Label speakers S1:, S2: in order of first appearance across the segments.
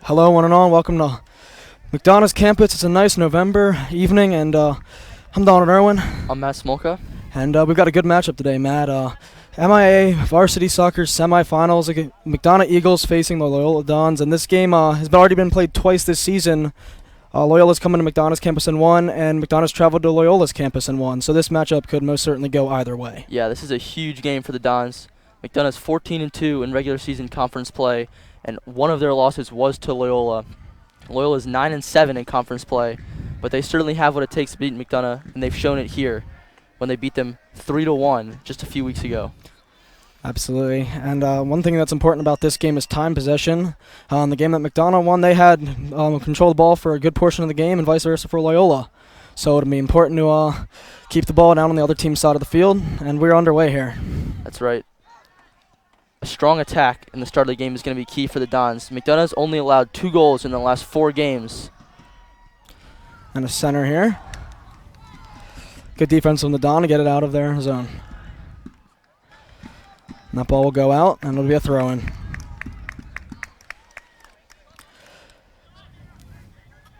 S1: Hello, one and all. Welcome to McDonogh's campus. It's a nice November evening, and I'm Donald Irwin.
S2: I'm Matt Smolka.
S1: And we've got a good matchup today, Matt. MIAA Varsity Soccer Semifinals. McDonogh Eagles facing the Loyola Dons, and this game has already been played twice this season. Loyola's coming to McDonogh's campus and won, and McDonogh's traveled to Loyola's campus and won. So this matchup could most certainly go either way.
S2: Yeah, this is a huge game for the Dons. McDonough's 14-2 in regular season conference play, and one of their losses was to Loyola. Loyola's 9-7 in conference play, but they certainly have what it takes to beat McDonogh, and they've shown it here when they beat them 3-1 just a few weeks ago.
S1: Absolutely. And one thing that's important about this game is time possession. The game that McDonogh won, they had control of the ball for a good portion of the game, and vice versa for Loyola. So it'll be important to keep the ball down on the other team's side of the field, and we're underway here.
S2: That's right. A strong attack in the start of the game is going to be key for the Dons. McDonough's only allowed 2 goals in the last 4 games.
S1: And a center here. Good defense from the Don to get it out of their zone. And that ball will go out, and it'll be a throw-in.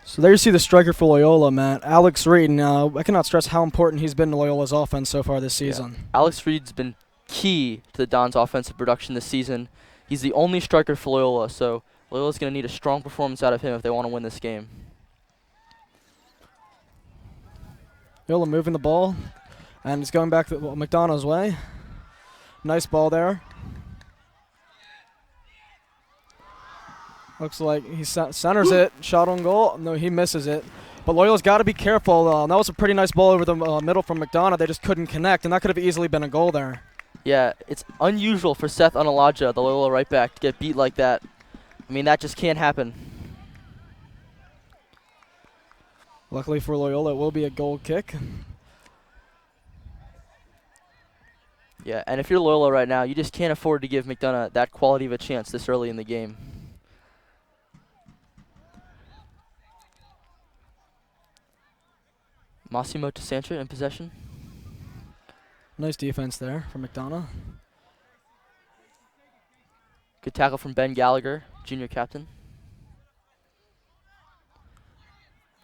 S1: So there you see the striker for Loyola, Matt, Alex Reed. Now, I cannot stress how important he's been to Loyola's offense so far this season.
S2: Yeah. Alex Reed's been key to the Dons' offensive production this season. He's the only striker for Loyola, so Loyola's going to need a strong performance out of him if they want to win this game.
S1: Loyola moving the ball, and it's going back McDonogh's way. Nice ball there. Looks like he centers it. Shot on goal. No, he misses it. But Loyola's got to be careful. That was a pretty nice ball over the middle from McDonogh. They just couldn't connect, and that could have easily been a goal there.
S2: Yeah, it's unusual for Seth Unalaja, the Loyola right back, to get beat like that. I mean, that just can't happen.
S1: Luckily for Loyola, it will be a goal kick.
S2: Yeah, and if you're Loyola right now, you just can't afford to give McDonogh that quality of a chance this early in the game. Massimo Tasantra in possession.
S1: Nice defense there from McDonogh.
S2: Good tackle from Ben Gallagher, junior captain.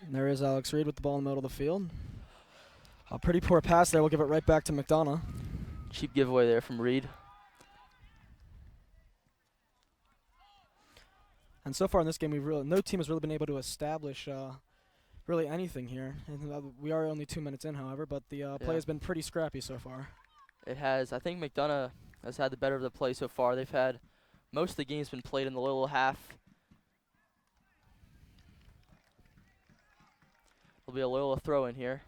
S1: And there is Alex Reed with the ball in the middle of the field. A pretty poor pass there. We'll give it right back to McDonogh.
S2: Cheap giveaway there from Reed.
S1: And so far in this game, no team has really been able to establish really anything here. And, we are only 2 minutes in, however, but the play has been pretty scrappy so far.
S2: It has. I think McDonogh has had the better of the play so far. They've had most of the games been played in the Loyola half. There'll be a Loyola throw in here.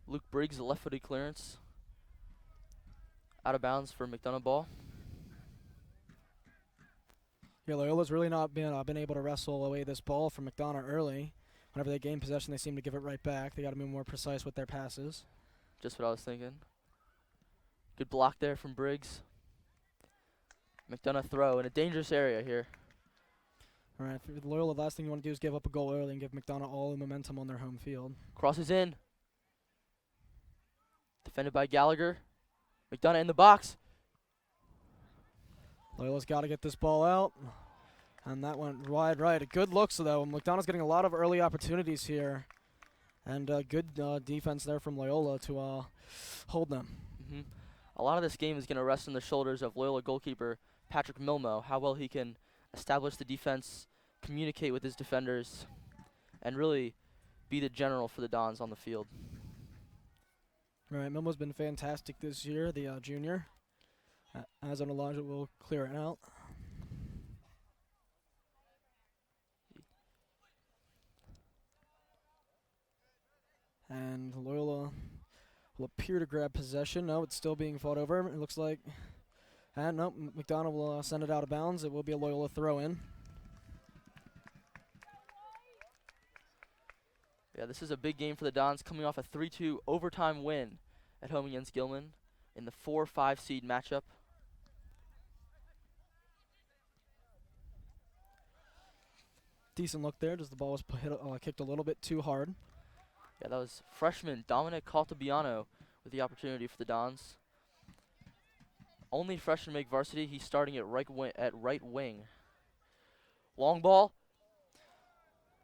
S2: Luke Briggs, a left-footed clearance. Out of bounds for McDonogh ball.
S1: Yeah, Loyola's really not been able to wrestle away this ball from McDonogh early. Whenever they gain possession, they seem to give it right back. They got to be more precise with their passes.
S2: Just what I was thinking. Good block there from Briggs. McDonogh throw in a dangerous area here.
S1: All right, for Loyola, the last thing you want to do is give up a goal early and give McDonogh all the momentum on their home field.
S2: Crosses in. Defended by Gallagher. McDonogh in the box.
S1: Loyola's got to get this ball out. And that went wide right. A good looks, though. McDonogh's getting a lot of early opportunities here. And good defense there from Loyola to hold them.
S2: A lot of this game is going to rest on the shoulders of Loyola goalkeeper Patrick Milmo, how well he can establish the defense, communicate with his defenders, and really be the general for the Dons on the field.
S1: All right, Milmo's been fantastic this year, the junior. As an Elijah will clear it out. And Loyola will appear to grab possession. No, it's still being fought over, it looks like. And no, McDonogh will send it out of bounds. It will be a Loyola throw-in.
S2: Yeah, this is a big game for the Dons, coming off a 3-2 overtime win at home against Gilman in the 4-5 seed matchup.
S1: Decent look there, just the ball was kicked a little bit too hard.
S2: Yeah, that was freshman Dominic Caltabiano with the opportunity for the Dons. Only freshman to make varsity. He's starting at right wing. Long ball.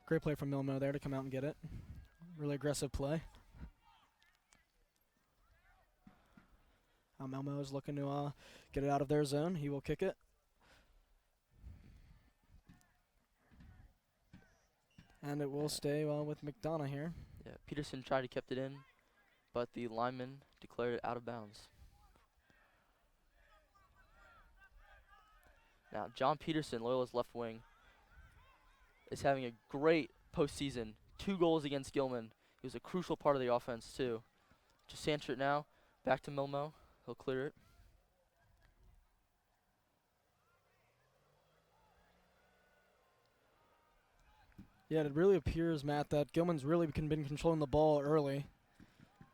S1: Great play from Milmo there to come out and get it. Really aggressive play. Milmo is looking to get it out of their zone. He will kick it. And it will stay with McDonogh here.
S2: Yeah, Peterson tried to kept it in, but the lineman declared it out of bounds. Now, John Peterson, Loyola's left wing, is having a great postseason. 2 goals against Gilman. He was a crucial part of the offense, too. Just answer it now. Back to Milmo. He'll clear it.
S1: Yeah, it really appears, Matt, that Gilman's really been controlling the ball early.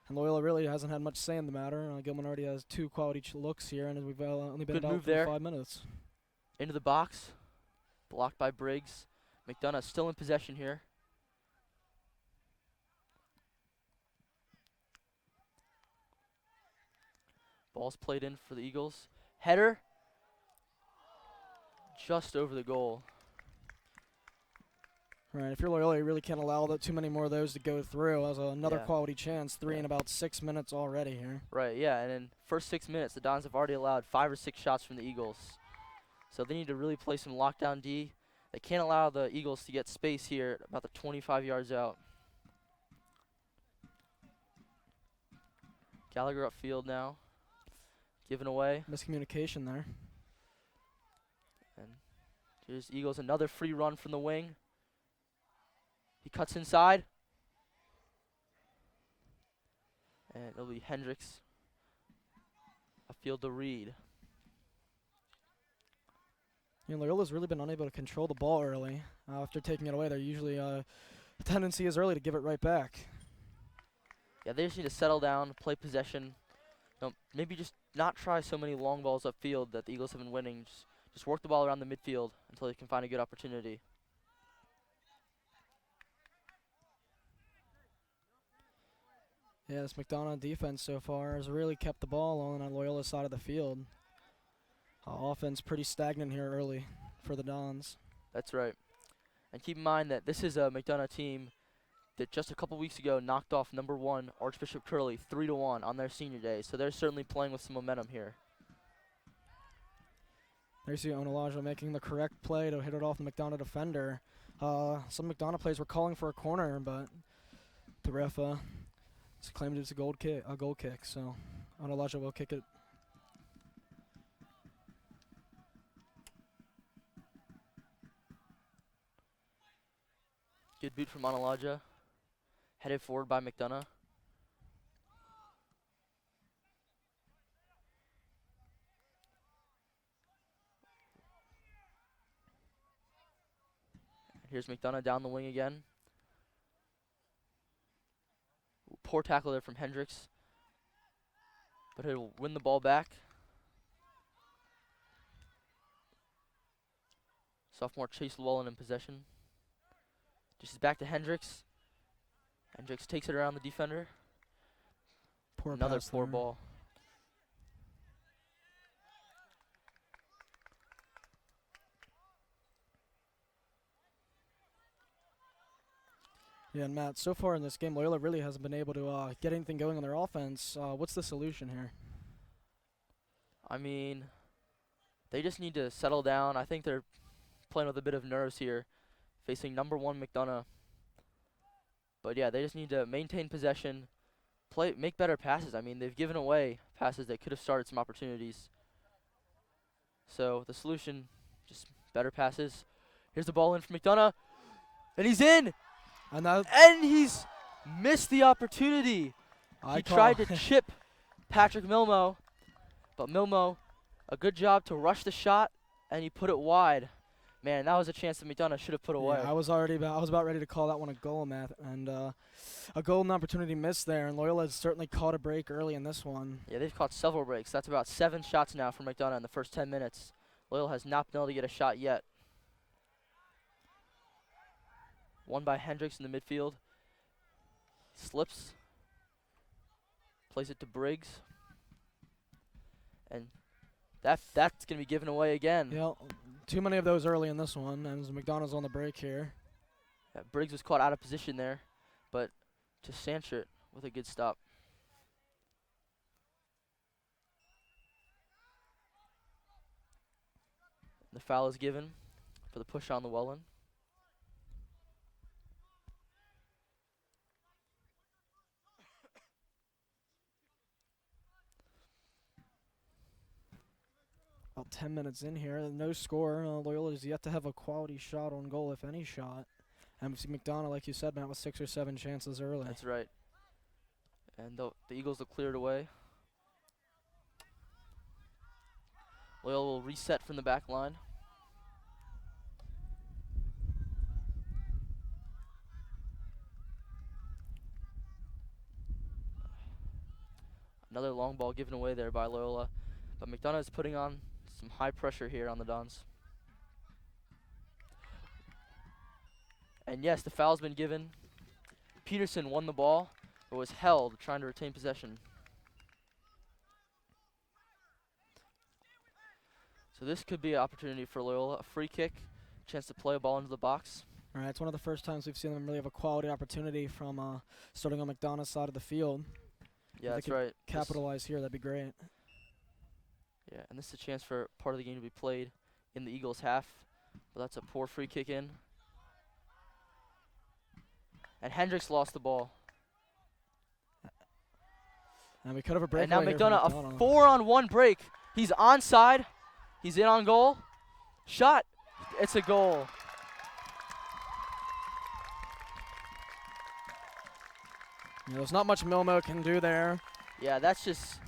S1: And Loyola really hasn't had much say in the matter. Gilman already has 2 quality looks here, and we've only been
S2: Good
S1: out
S2: move
S1: for
S2: there.
S1: 5 minutes.
S2: Into the box. Blocked by Briggs. McDonogh still in possession here. Ball's played in for the Eagles. Header. Just over the goal.
S1: Right, if you're Loyola, you really can't allow too many more of those to go through. As another
S2: Yeah.
S1: quality chance, 3
S2: Yeah.
S1: in about 6 minutes already here.
S2: Right, yeah, and in first 6 minutes, the Dons have already allowed 5 or 6 shots from the Eagles. So they need to really play some lockdown D. They can't allow the Eagles to get space here about the 25 yards out. Gallagher upfield now. Given away.
S1: Miscommunication there.
S2: And here's Eagles, another free run from the wing. He cuts inside. And it'll be Hendricks. Upfield to Reed.
S1: Loyola's really been unable to control the ball early. After taking it away, they're usually the tendency is early to give it right back.
S2: Yeah, they just need to settle down, play possession. Maybe just not try so many long balls upfield that the Eagles have been winning. Just work the ball around the midfield until they can find a good opportunity.
S1: Yeah, this McDonogh defense so far has really kept the ball on Loyola's side of the field. Offense pretty stagnant here early for the Dons.
S2: That's right. And keep in mind that this is a McDonogh team that just a couple weeks ago knocked off number 1 Archbishop Curley 3-1 on their senior day. So they're certainly playing with some momentum here.
S1: There you see Onalaja making the correct play to hit it off the McDonogh defender. Some McDonogh plays were calling for a corner, but the ref claimed it's a goal kick. So Onalaja will kick it.
S2: Good boot from Onalaja. Headed forward by McDonogh. Here's McDonogh down the wing again. Poor tackle there from Hendricks. But he'll win the ball back. Sophomore Chase Llewellyn in possession. Just back to Hendricks. Hendricks takes it around the defender. Another poor ball.
S1: Yeah, and Matt, so far in this game, Loyola really hasn't been able to get anything going on their offense. What's the solution here?
S2: I mean, they just need to settle down. I think they're playing with a bit of nerves here, facing number 1 McDonogh. But yeah, they just need to maintain possession, make better passes. I mean, they've given away passes that could have started some opportunities. So the solution, just better passes. Here's the ball in for McDonogh, and he's in! And he's missed the opportunity. He tried to chip Patrick Milmo, but Milmo, a good job to rush the shot, and he put it wide. Man, that was a chance that McDonogh should have put away.
S1: Yeah, I was about ready to call that one a goal, Matt, and a golden opportunity missed there. And Loyola has certainly caught a break early in this one.
S2: Yeah, they've caught several breaks. That's about 7 shots now for McDonogh in the first 10 minutes. Loyola has not been able to get a shot yet. Won by Hendricks in the midfield. Slips. Plays it to Briggs. And that's going to be given away again.
S1: Yeah, too many of those early in this one, and McDonogh's on the break here.
S2: Yeah, Briggs was caught out of position there, but to Sanchert with a good stop. The foul is given for the push on Llewellyn.
S1: About 10 minutes in here, no score. Loyola is yet to have a quality shot on goal, if any shot. And we see McDonogh, like you said, Matt, with 6 or 7 chances early.
S2: That's right. And the Eagles will clear it away. Loyola will reset from the back line. Another long ball given away there by Loyola. But McDonogh is putting on some high pressure here on the Dons. And yes, the foul's been given. Peterson won the ball, but was held trying to retain possession. So this could be an opportunity for Loyola. A free kick, chance to play a ball into the box.
S1: All right, it's one of the first times we've seen them really have a quality opportunity from starting on McDonogh's side of the field.
S2: Yeah,
S1: If
S2: that's
S1: they could
S2: right.
S1: capitalize here, that'd be great.
S2: Yeah, and this is a chance for part of the game to be played in the Eagles' half. But that's a poor free kick in. And Hendricks lost the ball.
S1: And we could have a break.
S2: And now
S1: here for
S2: McDonogh, a
S1: McDonogh.
S2: 4-on-1 break. He's onside. He's in on goal. Shot. It's a goal.
S1: Yeah, there's not much Milmo can do there.
S2: Yeah, that's just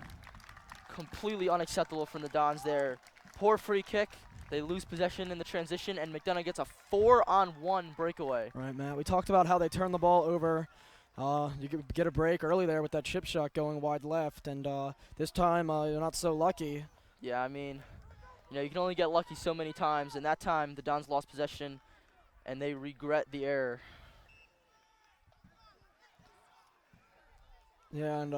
S2: completely unacceptable from the Dons there. Poor free kick. They lose possession in the transition, and McDonogh gets a 4-on-1 breakaway.
S1: Right, Matt. We talked about how they turned the ball over. You could get a break early there with that chip shot going wide left, and this time you're not so lucky.
S2: Yeah, I mean, you can only get lucky so many times, and that time the Dons lost possession, and they regret the error.
S1: Yeah, and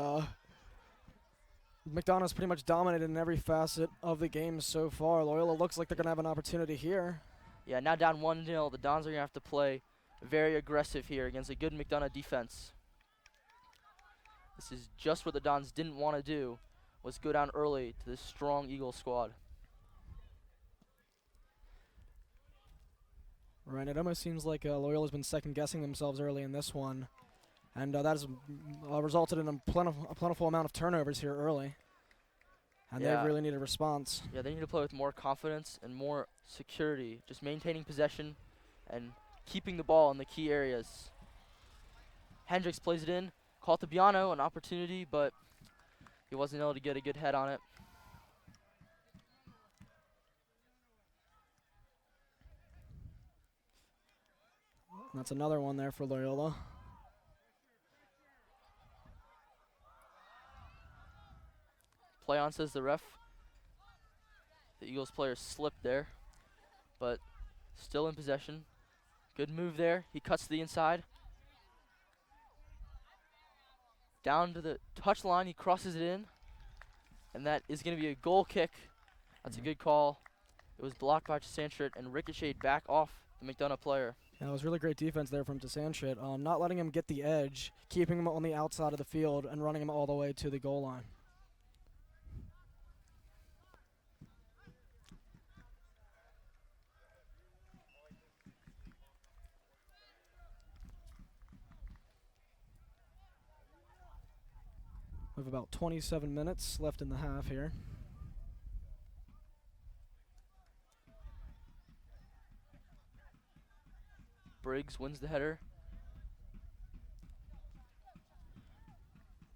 S1: McDonogh's pretty much dominated in every facet of the game so far. Loyola looks like they're going to have an opportunity here.
S2: Yeah, now down 1-0. The Dons are going to have to play very aggressive here against a good McDonogh defense. This is just what the Dons didn't want to do, was go down early to this strong Eagle squad.
S1: Right, it almost seems like Loyola's been second-guessing themselves early in this one. And that has resulted in a plentiful amount of turnovers here early. And
S2: Yeah.
S1: they really need a response.
S2: Yeah, they need to play with more confidence and more security, just maintaining possession and keeping the ball in the key areas. Hendricks plays it in, called to Biano, an opportunity, but he wasn't able to get a good head on it.
S1: And that's another one there for Loyola.
S2: Play on, says the ref. The Eagles player slipped there, but still in possession. Good move there. He cuts to the inside. Down to the touchline, he crosses it in. And that is going to be a goal kick. That's a good call. It was blocked by Sanchert and ricocheted back off the McDonogh player.
S1: Yeah, it was really great defense there from DeSanchit. Not letting him get the edge, keeping him on the outside of the field, and running him all the way to the goal line. We have about 27 minutes left in the half here.
S2: Briggs wins the header.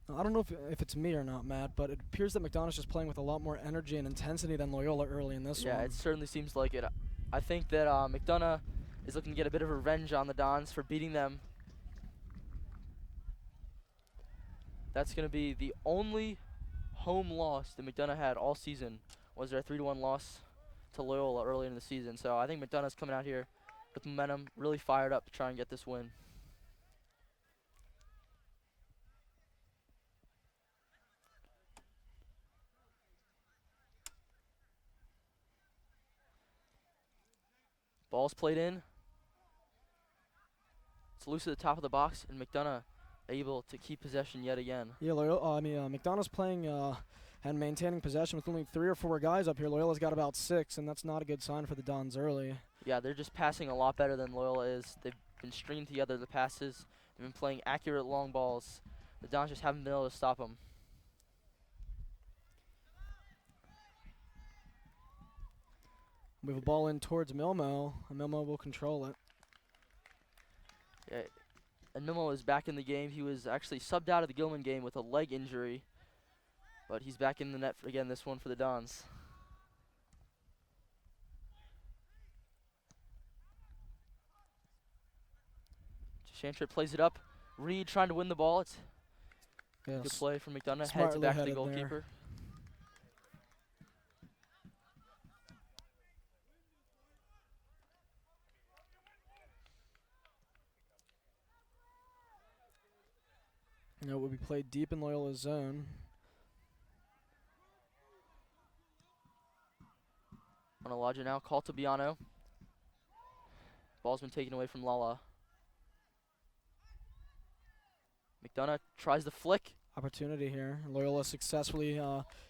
S1: I don't know if it's me or not, Matt, but it appears that McDonogh's just playing with a lot more energy and intensity than Loyola early in this one.
S2: Yeah, it certainly seems like it. I think that McDonogh is looking to get a bit of revenge on the Dons for beating them. That's going to be the only home loss that McDonogh had all season, was their 3-1 loss to Loyola early in the season. So I think McDonough's coming out here with momentum, really fired up to try and get this win. Ball's played in. It's loose at the top of the box, and McDonogh able to keep possession yet again.
S1: Yeah, McDonough's playing and maintaining possession with only 3 or 4 guys up here. Loyola's got about 6, and that's not a good sign for the Dons early.
S2: Yeah, they're just passing a lot better than Loyola is. They've been stringing together the passes. They've been playing accurate long balls. The Dons just haven't been able to stop them.
S1: We have a ball in towards Milmo, and Milmo will control it.
S2: Yeah, and Milmo is back in the game. He was actually subbed out of the Gilman game with a leg injury, but he's back in the net again, this one for the Dons. Shantrip plays it up. Reed trying to win the ball. It's good play from McDonogh. Heads it back to the goalkeeper.
S1: You know, it will be played deep in Loyola's zone.
S2: On Elijah now. Call to McDonogh. Ball's been taken away from Lala. McDonogh tries the flick.
S1: Opportunity here. Loyola successfully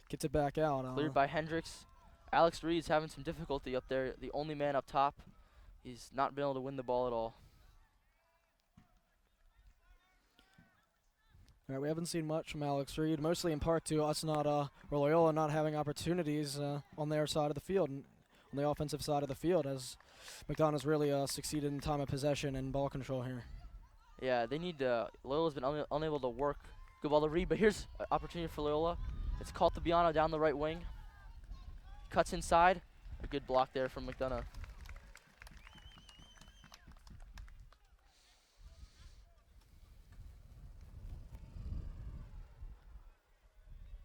S1: gets it back out.
S2: Cleared by Hendricks. Alex Reed's having some difficulty up there. The only man up top. He's not been able to win the ball at all.
S1: All right, we haven't seen much from Alex Reed, mostly in part to us or Loyola not having opportunities on their side of the field, on the offensive side of the field, as McDonogh's really succeeded in time of possession and ball control here.
S2: Yeah, they need to. Loyola's been unable to work. Good ball to Reed, but here's an opportunity for Loyola. It's called to McDonogh down the right wing. Cuts inside. A good block there from McDonogh.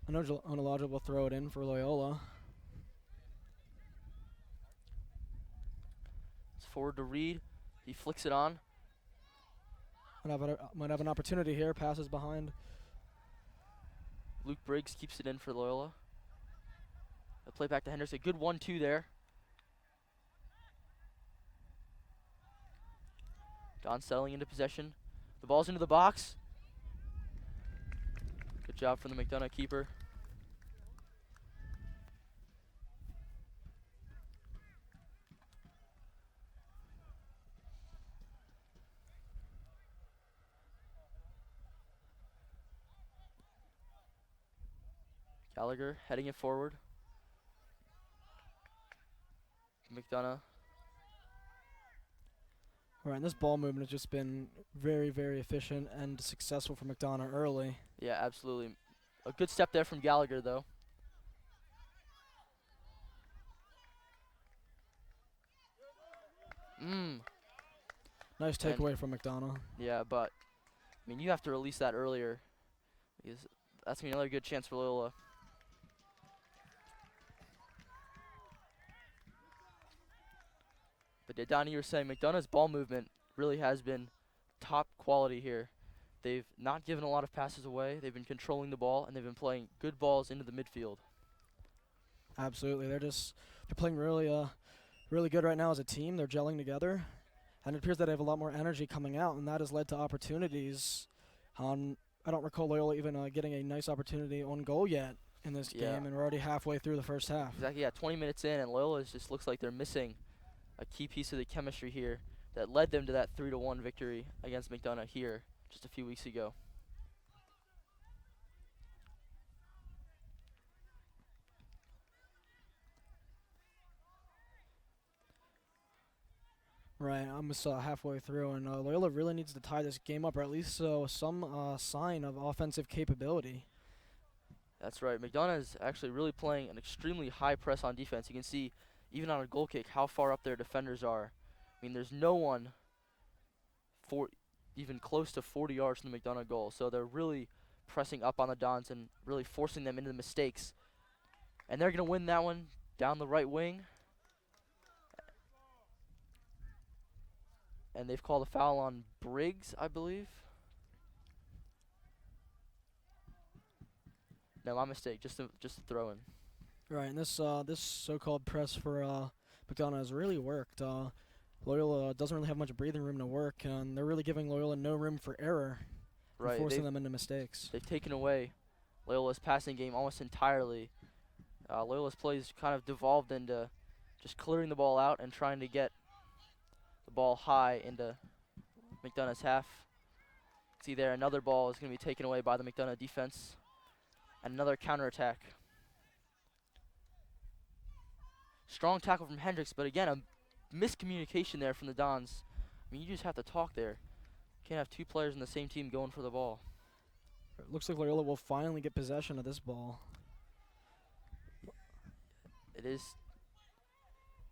S1: Onologic will throw it in for Loyola.
S2: It's forward to Reed. He flicks it on.
S1: Might have an opportunity here. Passes behind.
S2: Luke Briggs keeps it in for Loyola. A play back to Henderson. Good 1-2 there. Don settling into possession. The ball's into the box. Good job from the McDonogh keeper. Gallagher heading it forward. McDonogh.
S1: All right, and this ball movement has just been very, very efficient and successful for McDonogh early.
S2: Yeah, absolutely. A good step there from Gallagher, though.
S1: Nice takeaway from McDonogh.
S2: Yeah, but, I mean, you have to release that earlier, because that's going to be another good chance for Loyola. But Donnie, you were saying McDonogh's ball movement really has been top quality here. They've not given a lot of passes away. They've been controlling the ball, and they've been playing good balls into the midfield.
S1: Absolutely. They're playing really good right now as a team. They're gelling together, and it appears that they have a lot more energy coming out, and that has led to opportunities. I don't recall Loyola even getting a nice opportunity on goal yet in this game, and we're already halfway through the first half.
S2: Exactly, yeah, 20 minutes in, and Loyola just looks like they're missing a key piece of the chemistry here that led them to that 3-1 victory against McDonogh here just a few weeks ago.
S1: Right, I'm almost halfway through, and Loyola really needs to tie this game up, or at least some sign of offensive capability.
S2: That's right. McDonogh is actually really playing an extremely high press on defense. You can see, even on a goal kick, how far up their defenders are. I mean, there's no one even close to 40 yards from the McDonogh goal. So they're really pressing up on the Dons and really forcing them into the mistakes. And they're going to win that one down the right wing. And they've called a foul on Briggs, I believe. No, my mistake. Just a throw in.
S1: Right, and this so-called press for McDonogh has really worked. Loyola doesn't really have much breathing room to work, and they're really giving Loyola no room for error, and
S2: Right,
S1: forcing them into mistakes.
S2: they've taken away Loyola's passing game almost entirely. Loyola's plays kind of devolved into just clearing the ball out and trying to get the ball high into McDonogh's half. See there, another ball is going to be taken away by the McDonogh defense. And another counterattack. Strong tackle from Hendricks, but again, a miscommunication there from the Dons. I mean, you just have to talk there. Can't have two players in the same team going for the ball.
S1: It looks like Loyola will finally get possession of this ball.
S2: It is,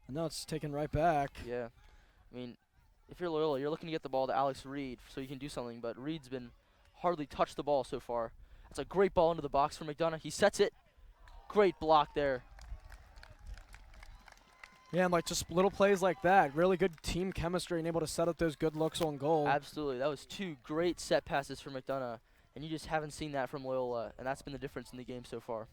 S1: And now it's taken right back.
S2: yeah. I mean, if you're Loyola, you're looking to get the ball to Alex Reed so you can do something, but Reed's been hardly touched the ball so far. That's a great ball into the box for McDonogh. He sets it. Great block there.
S1: Yeah, and like just little plays like that, really good team chemistry and able to set up those good looks on goal.
S2: Absolutely. That was two great set passes for McDonogh, and you just haven't seen that from Loyola, and that's been the difference in the game so far.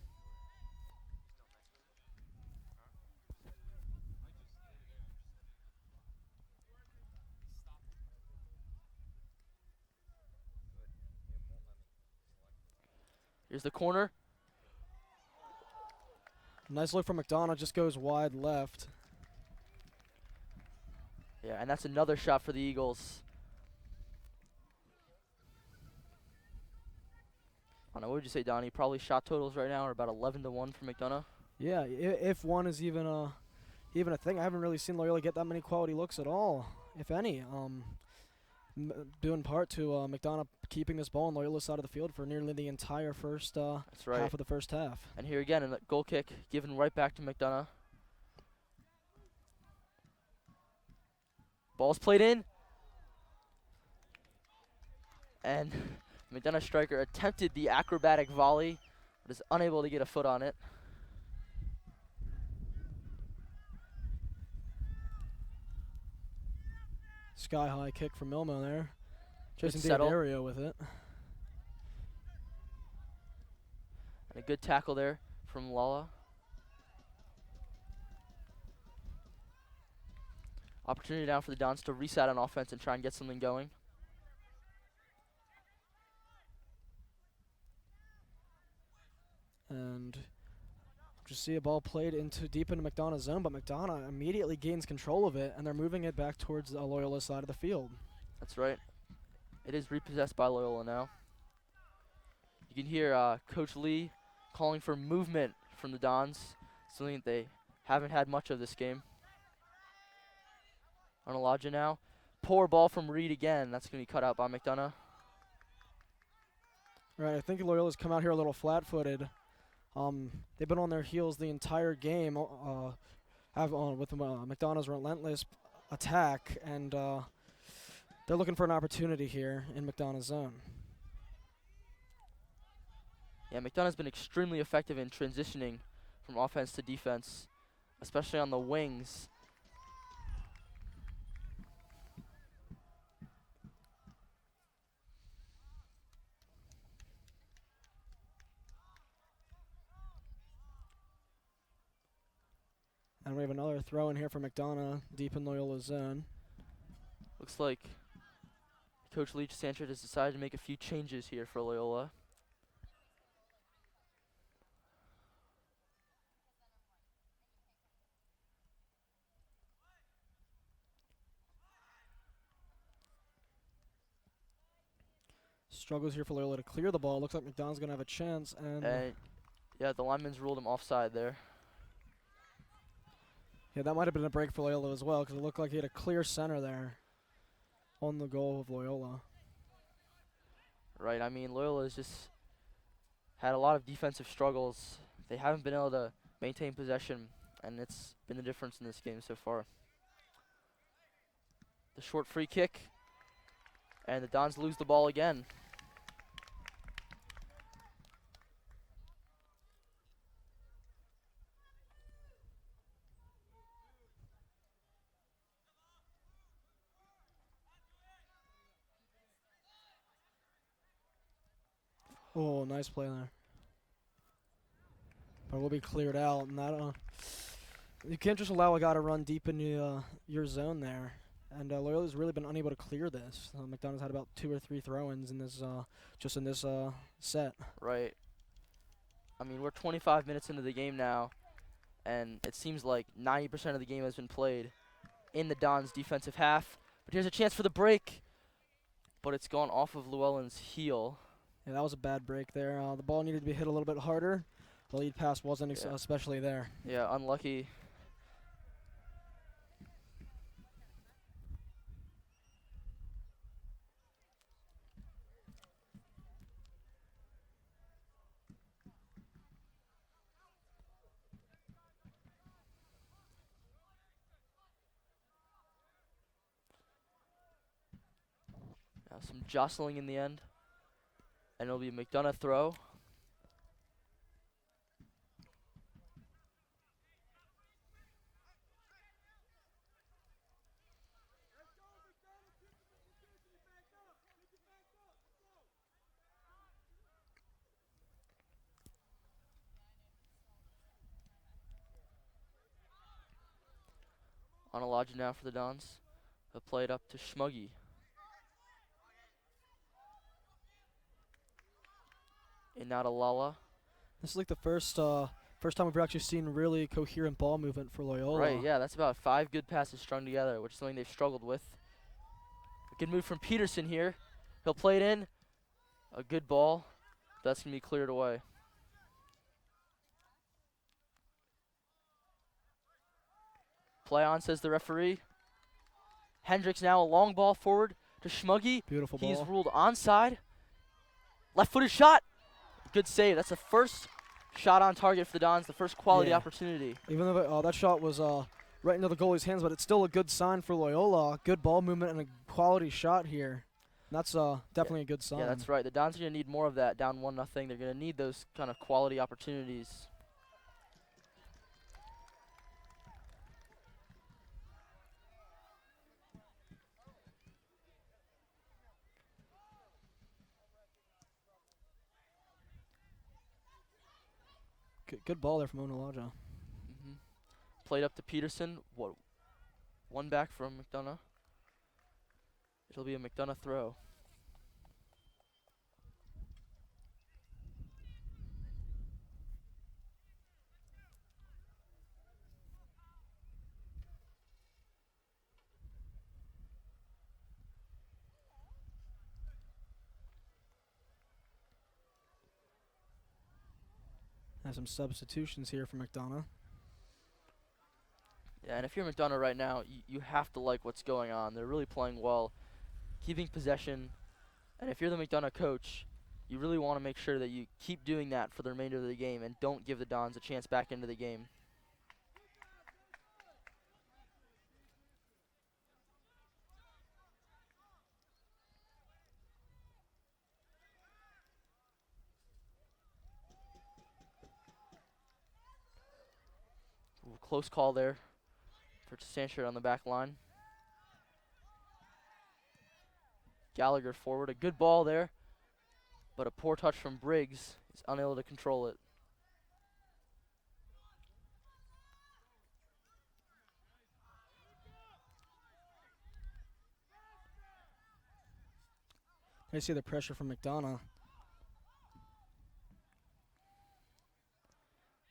S2: Here's the corner.
S1: Nice look from McDonogh, just goes wide left.
S2: Yeah, and that's another shot for the Eagles. I don't know, what would you say, Donnie? Probably shot totals right now are about 11-1 for McDonogh.
S1: Yeah, if one is even a thing. I haven't really seen Loyola get that many quality looks at all, if any. Due in part to McDonogh keeping this ball on Loyola's side of the field for nearly the entire first
S2: That's right.
S1: half of the first half.
S2: And here again, a goal kick given right back to McDonogh. Ball's played in. And McDonogh striker attempted the acrobatic volley, but is unable to get a foot on it.
S1: Sky high kick from Milmo there.
S2: Good
S1: Jason
S2: settle.
S1: D'Addario with it.
S2: And a good tackle there from Lala. Opportunity now for the Dons to reset on offense and try and get something going.
S1: And just see a ball played into deep into McDonogh's zone, but McDonogh immediately gains control of it, and they're moving it back towards the Loyola side of the field.
S2: That's right. It is repossessed by Loyola now. You can hear Coach Lee calling for movement from the Dons, something that they haven't had much of this game. On Elijah now. Poor ball from Reed again. That's going to be cut out by McDonogh.
S1: Right, I think Loyola's come out here a little flat-footed. They've been on their heels the entire game, with McDonogh's relentless attack, and they're looking for an opportunity here in McDonogh's zone.
S2: Yeah, McDonogh's been extremely effective in transitioning from offense to defense, especially on the wings.
S1: And we have another throw in here for McDonogh, deep in Loyola's zone.
S2: Looks like Coach Leach Sanchez has decided to make a few changes here for Loyola.
S1: Struggles here for Loyola to clear the ball. Looks like McDonogh's going to have a chance. And
S2: Yeah, the lineman's ruled him offside there.
S1: yeah, that might have been a break for Loyola as well, because it looked like he had a clear center there on the goal of Loyola.
S2: Right, I mean, Loyola has just had a lot of defensive struggles. They haven't been able to maintain possession, and it's been the difference in this game so far. The short free kick, and the Dons lose the ball again.
S1: Oh, nice play there. But we'll be cleared out, and that you can't just allow a guy to run deep into your zone there. And Loyola's really been unable to clear this. McDonough's had about 2 or 3 throw-ins in this, just in this set.
S2: Right. I mean, we're 25 minutes into the game now, and it seems like 90% of the game has been played in the Dons' defensive half. But here's a chance for the break, but it's gone off of Llewellyn's heel.
S1: Yeah, that was a bad break there. The ball needed to be hit a little bit harder. The lead pass wasn't especially there.
S2: Yeah, unlucky. Now some jostling in the end, and it'll be a McDonogh throw. On Elijah now for the Dons. They'll play it up to Schmuggy. And now to Lala.
S1: This is like the first time we've actually seen really coherent ball movement for Loyola.
S2: Right, yeah, that's about 5 good passes strung together, which is something they've struggled with. A good move from Peterson here. He'll play it in. A good ball. That's going to be cleared away. Play on, says the referee. Hendricks now a long ball forward to Schmuggy.
S1: Beautiful ball.
S2: He's ruled onside. Left-footed shot. Good save. That's the first shot on target for the Dons, the first quality opportunity.
S1: Even though that shot was right into the goalie's hands, but it's still a good sign for Loyola. Good ball movement and a quality shot here. And that's definitely a good sign.
S2: Yeah, that's right. The Dons are going to need more of that, down 1-0. They're going to need those kind of quality opportunities.
S1: Good ball there from Elijah.
S2: Played up to Peterson. One back from McDonogh. It'll be a McDonogh throw.
S1: Have some substitutions here for McDonogh.
S2: Yeah, and if you're McDonogh right now, you have to like what's going on. They're really playing well, keeping possession. And if you're the McDonogh coach, you really want to make sure that you keep doing that for the remainder of the game and don't give the Dons a chance back into the game. Ooh, close call there for Sancher on the back line. Gallagher forward, a good ball there, but a poor touch from Briggs. He's unable to control it.
S1: I see the pressure from McDonogh.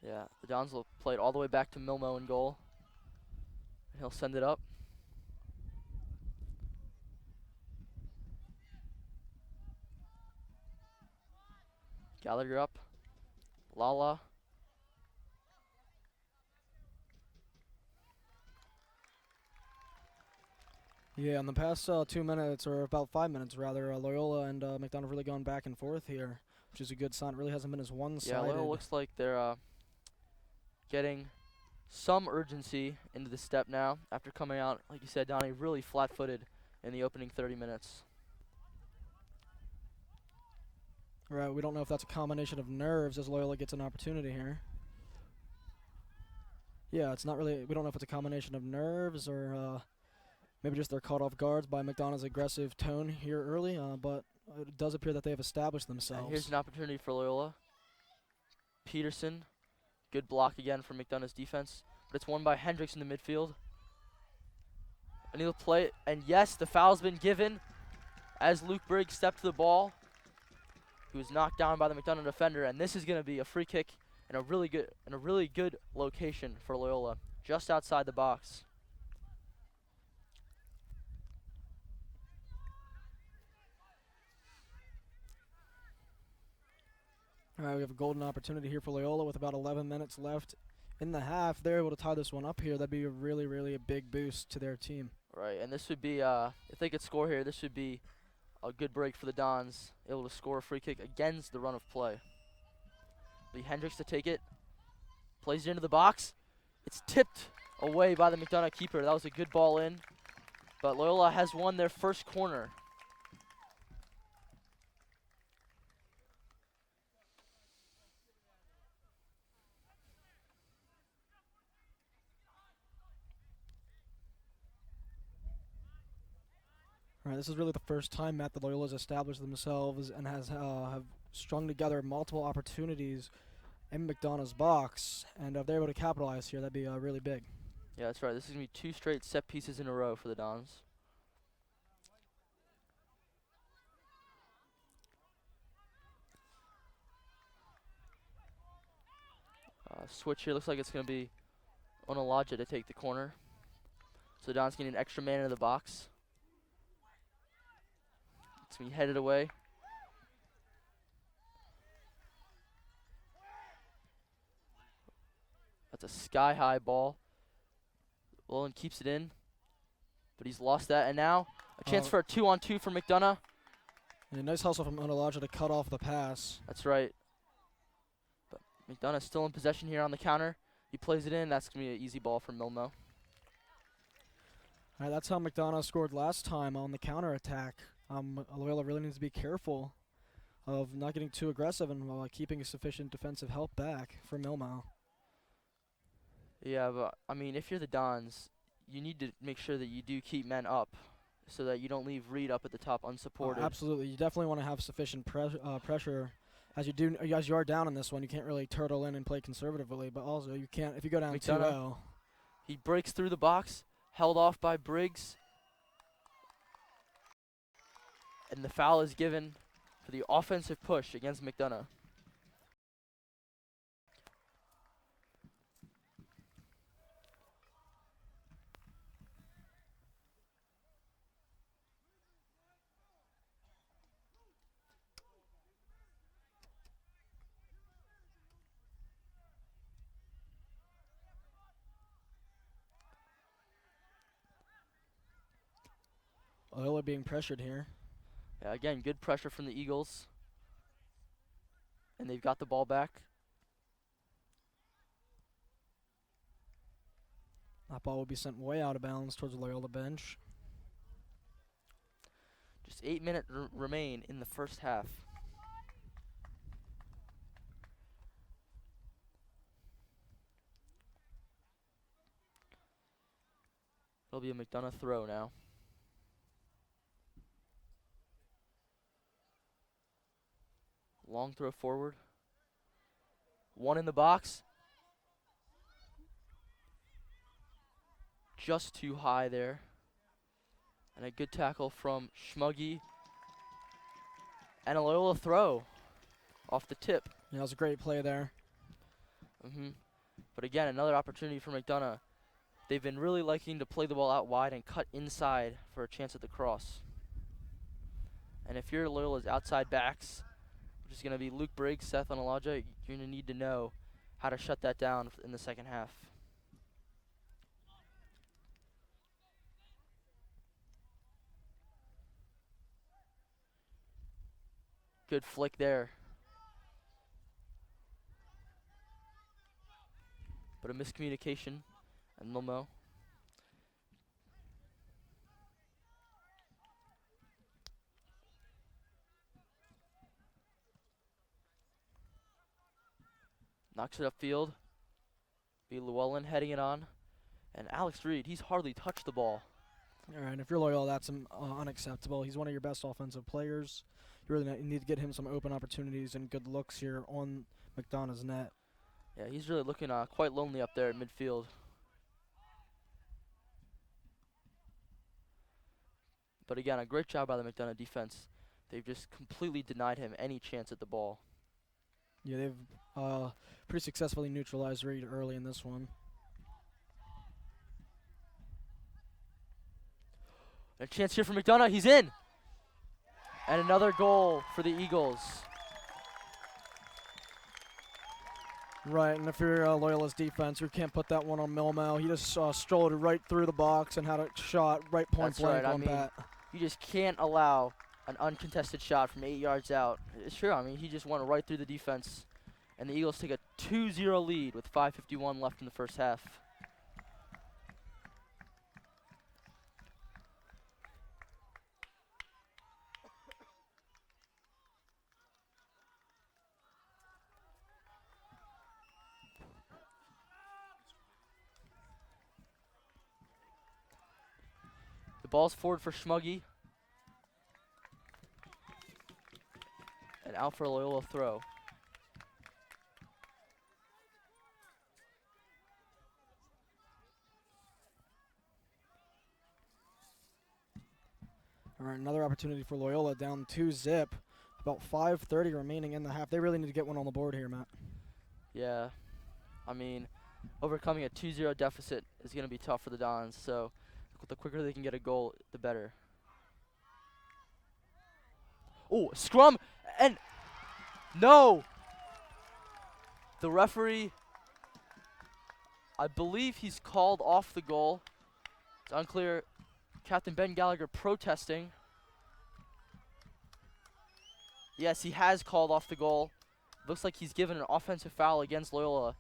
S2: Yeah, the Dons will play it all the way back to Milmo in goal. And he'll send it up. Gallagher up. Lala.
S1: Yeah, in the past 2 minutes, or about 5 minutes rather, Loyola and McDonogh really gone back and forth here, which is a good sign. It really hasn't been as one-sided.
S2: Yeah, Loyola looks like they're getting some urgency into the step now after coming out, like you said, Donnie, really flat-footed in the opening 30 minutes.
S1: Right, we don't know if that's a combination of nerves as Loyola gets an opportunity here. Yeah, it's not really, we don't know if it's a combination of nerves or maybe just they're caught off guard by McDonogh's aggressive tone here early, but it does appear that they have established themselves.
S2: And here's an opportunity for Loyola. Peterson, good block again from McDonough's defense, but it's won by Hendricks in the midfield. And he'll play it. And yes, the foul's been given as Luke Briggs stepped to the ball. He was knocked down by the McDonogh defender, and this is going to be a free kick in a really good location for Loyola, just outside the box.
S1: All right, we have a golden opportunity here for Loyola with about 11 minutes left in the half. If they're able to tie this one up here, that'd be a really a big boost to their team.
S2: Right, and this would be, if they could score here, this would be a good break for the Dons, able to score a free kick against the run of play. Lee Hendricks to take it, plays it into the box. It's tipped away by the McDonogh keeper. That was a good ball in, but Loyola has won their first corner.
S1: All right, this is really the first time, Matt, that Loyola's established themselves and have strung together multiple opportunities in McDonogh's box. And if they're able to capitalize here, that'd be really big.
S2: Yeah, that's right. This is going to be 2 straight set pieces in a row for the Dons. Switch here. Looks like it's going to be Onalaja to take the corner. So the Dons getting an extra man into the box. It's going to be headed away. That's a sky-high ball. Lolan keeps it in, but he's lost that. And now a chance for a 2-on-2 for McDonogh.
S1: And a nice hustle from Onalaja to cut off the pass.
S2: That's right. But McDonogh still in possession here on the counter. He plays it in. That's going to be an easy ball for Milmo.
S1: All right, that's how McDonogh scored last time on the counterattack. Loyola really needs to be careful of not getting too aggressive and keeping sufficient defensive help back for Milmo.
S2: Yeah, but, I mean, if you're the Dons, you need to make sure that you do keep men up so that you don't leave Reed up at the top unsupported.
S1: Absolutely. You definitely want to have sufficient pressure. As you are down in this one, you can't really turtle in and play conservatively, but also you can't, if you go down
S2: McDonogh,
S1: 2-0.
S2: he breaks through the box, held off by Briggs. And the foul is given for the offensive push against McDonogh.
S1: Loyola being pressured here.
S2: Yeah, again, good pressure from the Eagles. And they've got the ball back.
S1: That ball will be sent way out of bounds towards the Loyola bench.
S2: Just 8 minutes remain in the first half. It'll be a McDonogh throw now. Long throw forward. One in the box. Just too high there. And a good tackle from Schmuggy. And a Loyola throw off the tip.
S1: Yeah, it was a great play there.
S2: But again, another opportunity for McDonogh. They've been really liking to play the ball out wide and cut inside for a chance at the cross. And if you're Loyola's outside backs, which is going to be Luke Briggs, Seth Onalaja, you're going to need to know how to shut that down in the second half. Good flick there. But a miscommunication, and Milmo. Knocks it upfield. Be Llewellyn heading it on. And Alex Reed, he's hardly touched the ball.
S1: All right, if you're Loyola, that's unacceptable. He's one of your best offensive players. You really need to get him some open opportunities and good looks here on McDonogh's net.
S2: Yeah, he's really looking quite lonely up there at midfield. But again, a great job by the McDonogh defense. They've just completely denied him any chance at the ball.
S1: Yeah, they've pretty successfully neutralized Reed early in this one.
S2: A chance here for McDonogh. He's in. And another goal for the Eagles.
S1: Right, and if you're Loyola's defense, you can't put that one on Milmo. He just strolled right through the box and had a shot right point
S2: That's
S1: blank
S2: right.
S1: on bat.
S2: You just can't allow an uncontested shot from 8 yards out. It's true. I mean, he just went right through the defense. And the Eagles take a 2-0 lead with 5:51 left in the first half. The ball's forward for Schmuggy. And out for a Loyola throw.
S1: All right, another opportunity for Loyola, down 2-0. About 5:30 remaining in the half. They really need to get one on the board here, Matt.
S2: Yeah. I mean, overcoming a 2-0 deficit is going to be tough for the Dons. So the quicker they can get a goal, the better. Oh, scrum. And no. The referee, I believe he's called off the goal. It's unclear. Captain Ben Gallagher protesting. Yes, he has called off the goal. Looks like he's given an offensive foul against Loyola.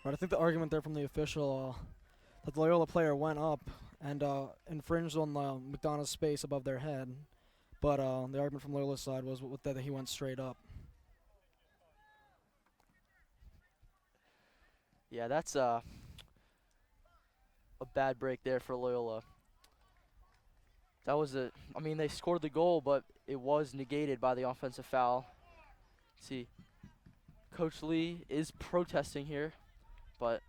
S1: Right, I think the argument there from the official that the Loyola player went up and infringed on McDonogh's space above their head. But the argument from Loyola's side was that he went straight up.
S2: Yeah, that's a bad break there for Loyola. That was I mean, they scored the goal, but it was negated by the offensive foul. See, Coach Lee is protesting here, but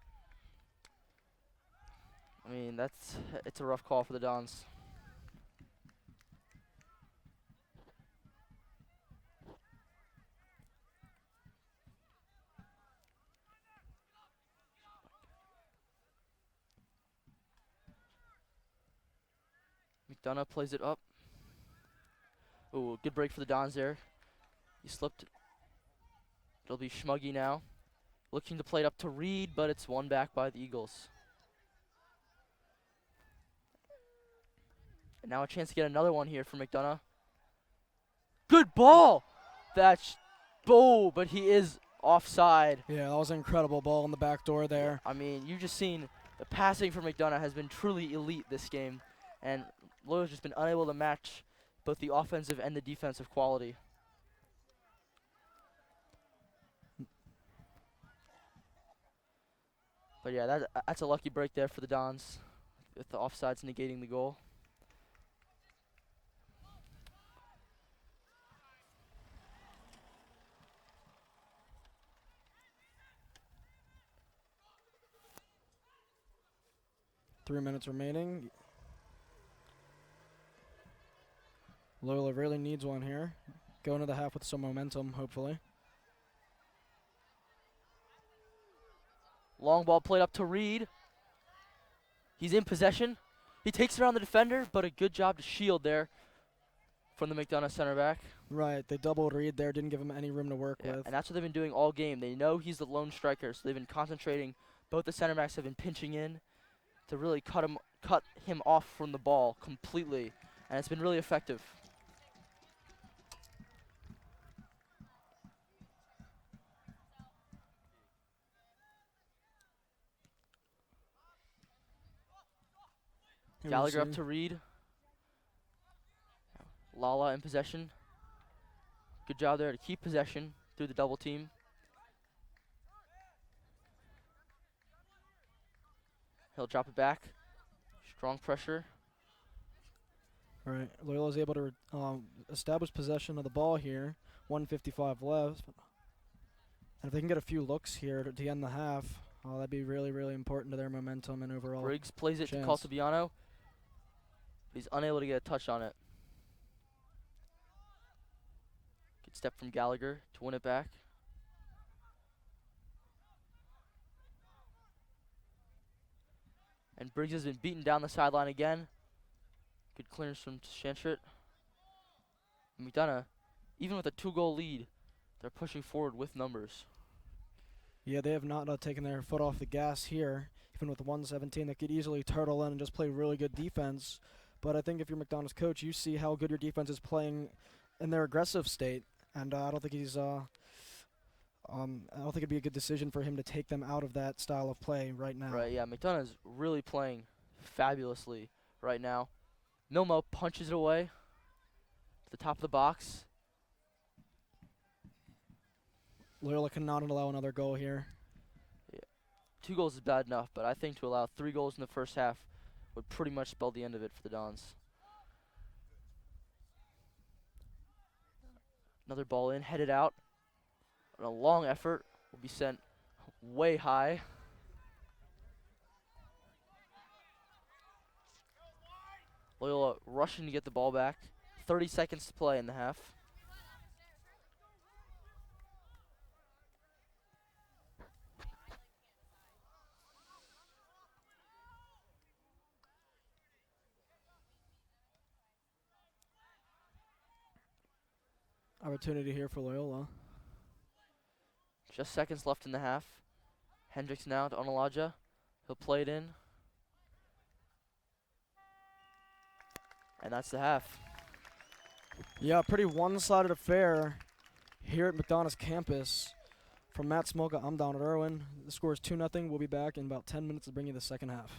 S2: I mean, it's a rough call for the Dons. McDonogh plays it up. Ooh, good break for the Dons there. He slipped. It'll be Schmuggy now. Looking to play it up to Reed, but it's won back by the Eagles. And now a chance to get another one here for McDonogh. Good ball! That's, but he is offside.
S1: Yeah, that was an incredible ball in the back door there.
S2: I mean, you've just seen the passing for McDonogh has been truly elite this game. And Loyola's just been unable to match both the offensive and the defensive quality. But yeah, that's a lucky break there for the Dons, with the offsides negating the goal.
S1: 3 minutes remaining. Loyola really needs one here. Go into the half with some momentum, hopefully.
S2: Long ball played up to Reed. He's in possession. He takes it around the defender, but a good job to shield there from the McDonogh center back.
S1: Right, they doubled Reed there, didn't give him any room to work with.
S2: And that's what they've been doing all game. They know he's the lone striker, so they've been concentrating. Both the center backs have been pinching in to really cut him off from the ball completely, and it's been really effective. Gallagher up to Reed. Lala in possession. Good job there to keep possession through the double team. He'll drop it back. Strong pressure.
S1: All right, Loyola's able to establish possession of the ball here. 1:55 left. And if they can get a few looks here to end the half, that'd be really, really important to their momentum and overall.
S2: Briggs plays it
S1: chance.
S2: to Caltabiano. He's unable to get a touch on it. Good step from Gallagher to win it back. And Briggs has been beaten down the sideline again. Good clearance from Shantrit. McDonogh, even with a 2-goal lead, they're pushing forward with numbers.
S1: Yeah, they have not taken their foot off the gas here. Even with the 117, they could easily turtle in and just play really good defense. But I think if you're McDonogh's coach, you see how good your defense is playing in their aggressive state, and I don't think he's. I don't think it'd be a good decision for him to take them out of that style of play right now.
S2: Right, yeah, McDonogh's really playing fabulously right now. Milmo punches it away to the top of the box.
S1: Loyola cannot allow another goal here.
S2: 2 goals is bad enough, but I think to allow 3 goals in the first half would pretty much spell the end of it for the Dons. Another ball in, headed out. And a long effort will be sent way high. Loyola rushing to get the ball back. 30 seconds to play in the half.
S1: Opportunity here for Loyola.
S2: Just seconds left in the half. Hendricks now to Onalaja. He'll play it in. And that's the half.
S1: Yeah, pretty one-sided affair here at McDonogh's campus. From Matt Smolka, I'm Donald Irwin. The score is 2-0. We'll be back in about 10 minutes to bring you the second half.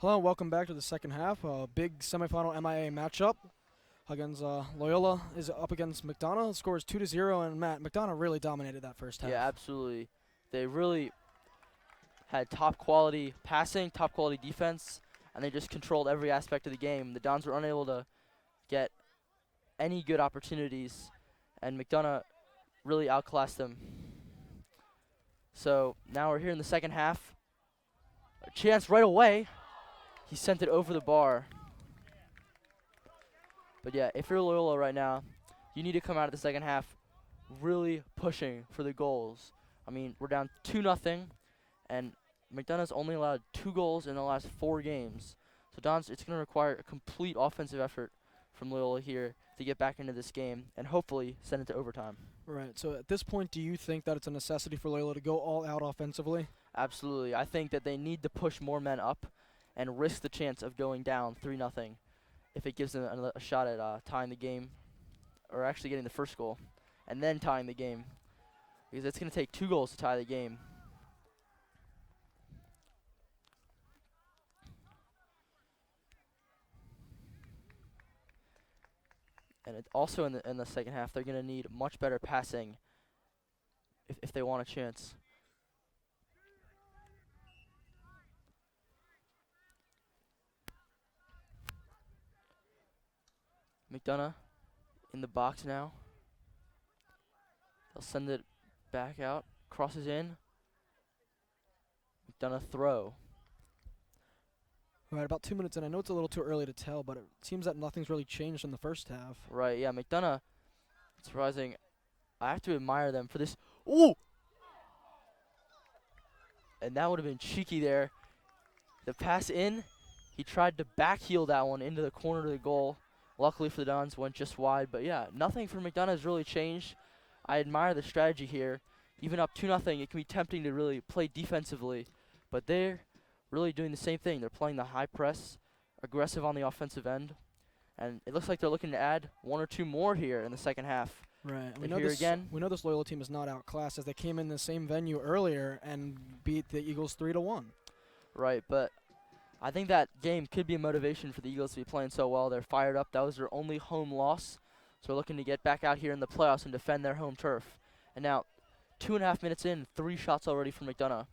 S1: Hello, welcome back to the second half. Big semifinal MIAA matchup against Loyola is up against McDonogh. The score is 2-0, and Matt, McDonogh really dominated that first half.
S2: Yeah, absolutely. They really had top quality passing, top quality defense, and they just controlled every aspect of the game. The Dons were unable to get any good opportunities, and McDonogh really outclassed them. So now we're here in the second half. A chance right away. He sent it over the bar. But yeah, if you're Loyola right now, you need to come out of the second half really pushing for the goals. I mean, we're down 2-0, and McDonogh's only allowed 2 goals in the last 4 games. So Dons, it's going to require a complete offensive effort from Loyola here to get back into this game and hopefully send it to overtime.
S1: Right. So at this point, do you think that it's a necessity for Loyola to go all out offensively?
S2: Absolutely. I think that they need to push more men up and risk the chance of going down 3-0 if it gives them a shot at tying the game, or actually getting the first goal and then tying the game, because it's going to take 2 goals to tie the game. And it also in the second half, they're going to need much better passing if they want a chance. McDonogh in the box now. They'll send it back out. Crosses in. McDonogh throw.
S1: All right, about 2 minutes in. I know it's a little too early to tell, but it seems that nothing's really changed in the first half.
S2: Right, yeah, McDonogh, surprising. I have to admire them for this. Ooh! And that would have been cheeky there. The pass in. He tried to backheel that one into the corner of the goal. Luckily for the Dons, went just wide. But yeah, nothing for McDonogh has really changed. I admire the strategy here. Even up 2-0, it can be tempting to really play defensively. But they're really doing the same thing. They're playing the high press, aggressive on the offensive end. And it looks like they're looking to add 1 or 2 more here in the second half.
S1: Right.
S2: And here again.
S1: We know this Loyola team is not outclassed, as they came in the same venue earlier and beat the Eagles 3-1.
S2: Right, but I think that game could be a motivation for the Eagles to be playing so well. They're fired up. That was their only home loss. So they're looking to get back out here in the playoffs and defend their home turf. And now, 2.5 minutes in, 3 shots already from McDonogh.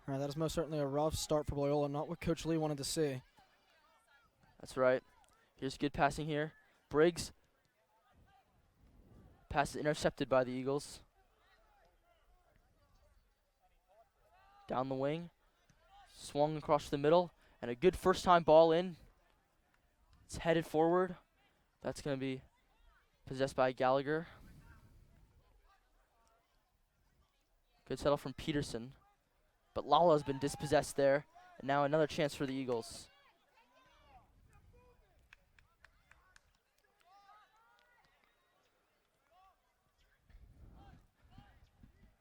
S1: All right, that is most certainly a rough start for Loyola, not what Coach Lee wanted to see.
S2: That's right. Here's good passing here. Briggs. Pass is intercepted by the Eagles. Down the wing. Swung across the middle. And a good first-time ball in. It's headed forward. That's going to be possessed by Gallagher. Good settle from Peterson. But Lala's been dispossessed there. And now another chance for the Eagles.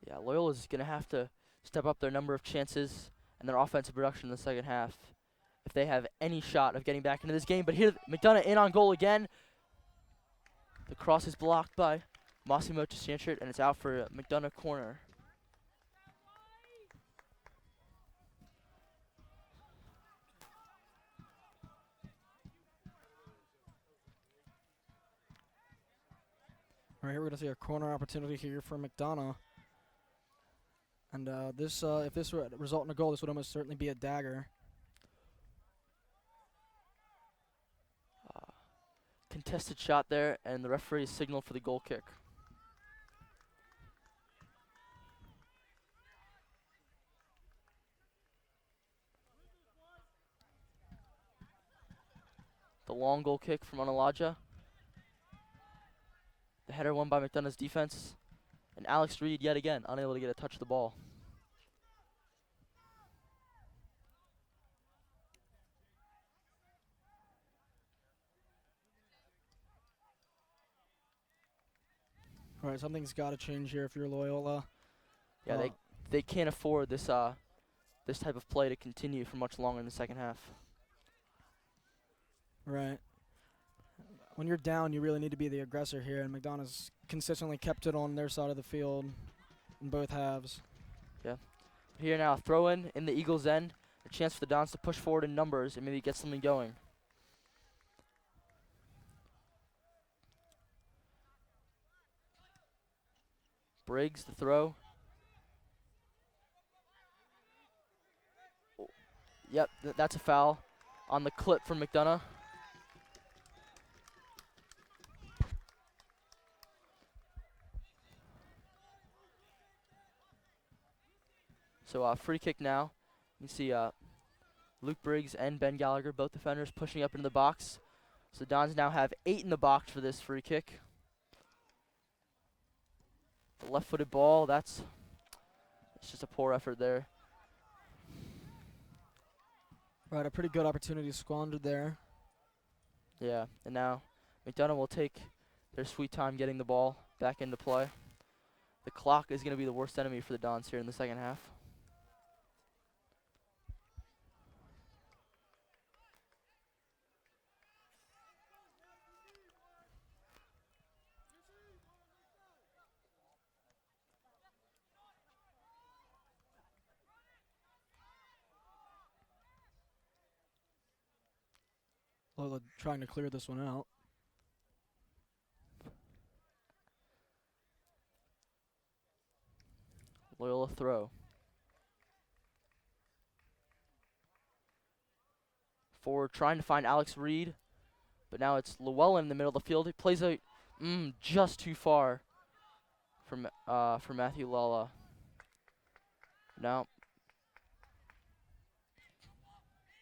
S2: Yeah, Loyola's going to have to step up their number of chances and their offensive production in the second half if they have any shot of getting back into this game. But here, McDonogh in on goal again. The cross is blocked by Massimo to Sanchert, and it's out for a McDonogh corner.
S1: All right, we're going to see a corner opportunity here for McDonogh. And if this were to result in a goal, this would almost certainly be a dagger.
S2: Contested shot there, and the referee signaled for the goal kick. The long goal kick from Analaja. The header won by McDonogh's defense. And Alex Reed, yet again, unable to get a touch of the ball.
S1: All right, something's got to change here if you're Loyola.
S2: Yeah, they can't afford this this type of play to continue for much longer in the second half.
S1: Right. When you're down, you really need to be the aggressor here, and McDonogh's consistently kept it on their side of the field. in both halves.
S2: Here now, throw in the Eagles' end. A chance for the Dons to push forward in numbers and maybe get something going. Briggs, the throw. Oh, yep, that's a foul on the clip from McDonogh. So free kick now. You can see Luke Briggs and Ben Gallagher, both defenders, pushing up into the box. So the Dons now have 8 in the box for this free kick. The left-footed ball, it's just a poor effort there.
S1: Right, a pretty good opportunity squandered there.
S2: Yeah, and now McDonogh will take their sweet time getting the ball back into play. The clock is going to be the worst enemy for the Dons here in the second half.
S1: Loyola trying to clear this one out.
S2: Loyola throw. Forward trying to find Alex Reed, but now it's Llewellyn in the middle of the field. He plays a just too far for Matthew Lala. Now,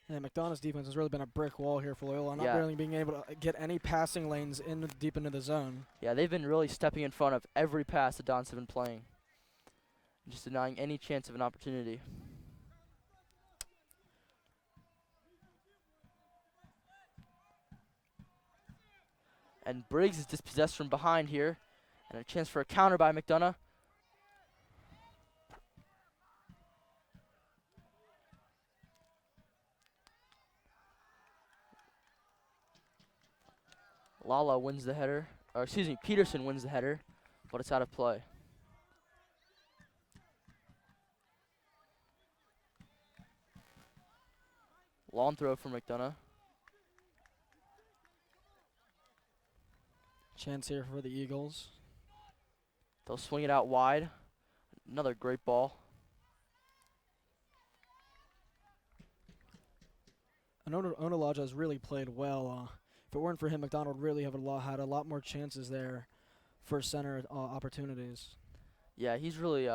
S1: And McDonough's defense has really been a brick wall here for Loyola, not
S2: yeah,
S1: really being able to get any passing lanes in deep into the zone.
S2: yeah, they've been really stepping in front of every pass the Dons have been playing, just denying any chance of an opportunity. And Briggs is dispossessed from behind here, and a chance for a counter by McDonogh. Lala wins the header, or excuse me, Peterson wins the header, but it's out of play. Long throw for McDonogh.
S1: Chance here for the Eagles.
S2: They'll swing it out wide. Another great ball.
S1: And Onalaja has really played well. If it weren't for him, McDonogh would really have had a lot more chances there for center opportunities.
S2: Yeah, he's really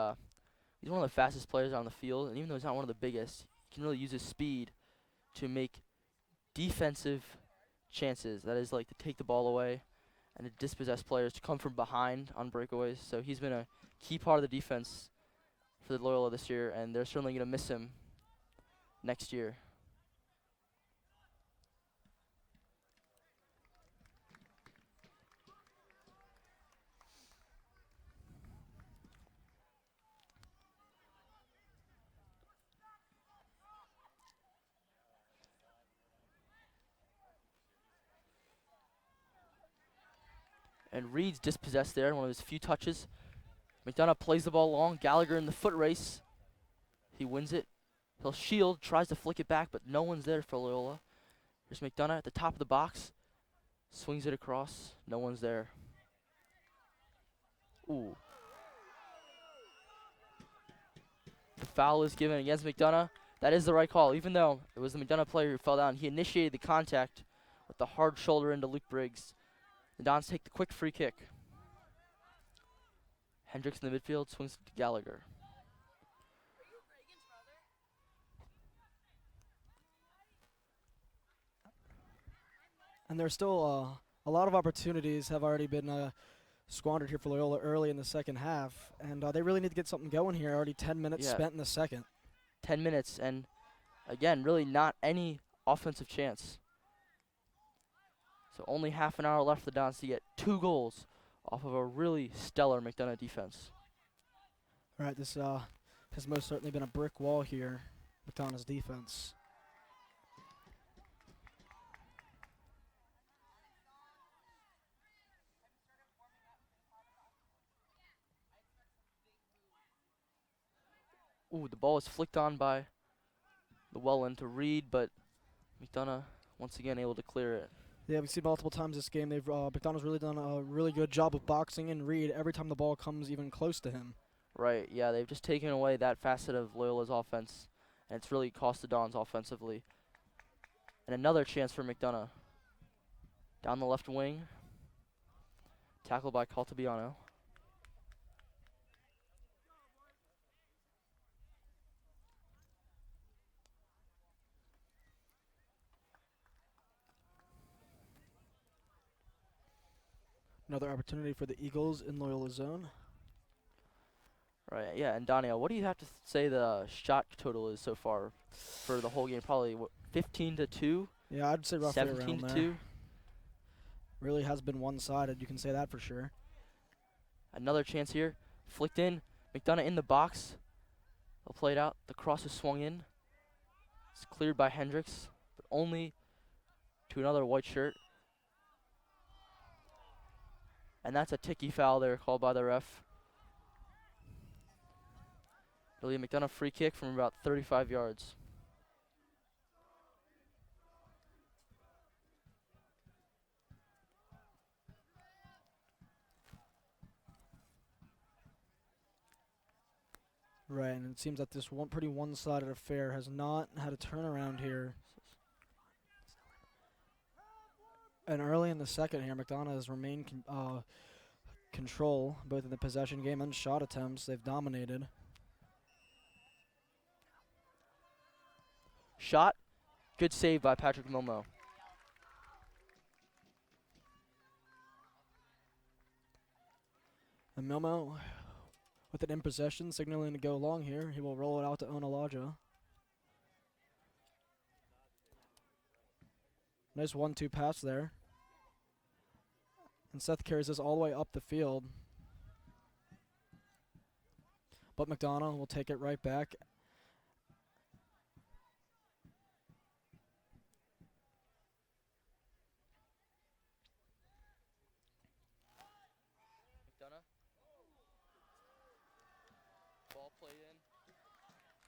S2: he's one of the fastest players on the field, and even though he's not one of the biggest, he can really use his speed to make defensive chances. That is, like, to take the ball away and to dispossess players, to come from behind on breakaways. So he's been a key part of the defense for the Loyola this year, and they're certainly going to miss him next year. And Reed's dispossessed there, one of his few touches. McDonogh plays the ball long. Gallagher in the foot race. He wins it. He'll shield, tries to flick it back, but no one's there for Loyola. Here's McDonogh at the top of the box. Swings it across. No one's there. Ooh. The foul is given against McDonogh. That is the right call. Even though it was the McDonogh player who fell down, he initiated the contact with the hard shoulder into Luke Briggs. The Dons take the quick free kick. Hendricks in the midfield swings to Gallagher.
S1: And there's still a lot of opportunities have already been squandered here for Loyola early in the second half. And they really need to get something going here. Already 10 minutes spent in the second.
S2: 10 minutes, and again, really not any offensive chance. So only half an hour left for the Dons to get 2 goals off of a really stellar McDonogh defense.
S1: All right, this has most certainly been a brick wall here, McDonogh's defense.
S2: Ooh, the ball is flicked on by Llewellyn to Reed, but McDonogh once again able to clear it.
S1: Yeah, we've seen multiple times this game. McDonough's really done a really good job of boxing in Reed every time the ball comes even close to him.
S2: Right, yeah, they've just taken away that facet of Loyola's offense, and it's really cost the Dons offensively. And another chance for McDonogh. Down the left wing. Tackled by Caltabiano.
S1: Another opportunity for the Eagles in Loyola zone.
S2: Right, yeah, and Daniel, what do you have to say the shot total is so far for the whole game? Probably, what, 15-2?
S1: Yeah, I'd say roughly around there.
S2: 17-2?
S1: Really has been one-sided. You can say that for sure.
S2: Another chance here. Flicked in. McDonogh in the box. They'll play it out. The cross is swung in. It's cleared by Hendricks, but only to another white shirt. And that's a ticky foul there called by the ref. It'll be a McDonogh free kick from about 35 yards.
S1: Right, and it seems that this pretty one-sided affair has not had a turnaround here. And early in the second here, McDonogh has remained control, both in the possession game and shot attempts. They've dominated.
S2: Shot. Good save by Patrick Milmo.
S1: And Milmo, with it in possession, signaling to go long here. He will roll it out to Onalaja. Nice 1-2 pass there. And Seth carries this all the way up the field. But McDonogh will take it right back.
S2: McDonogh. Ball played in.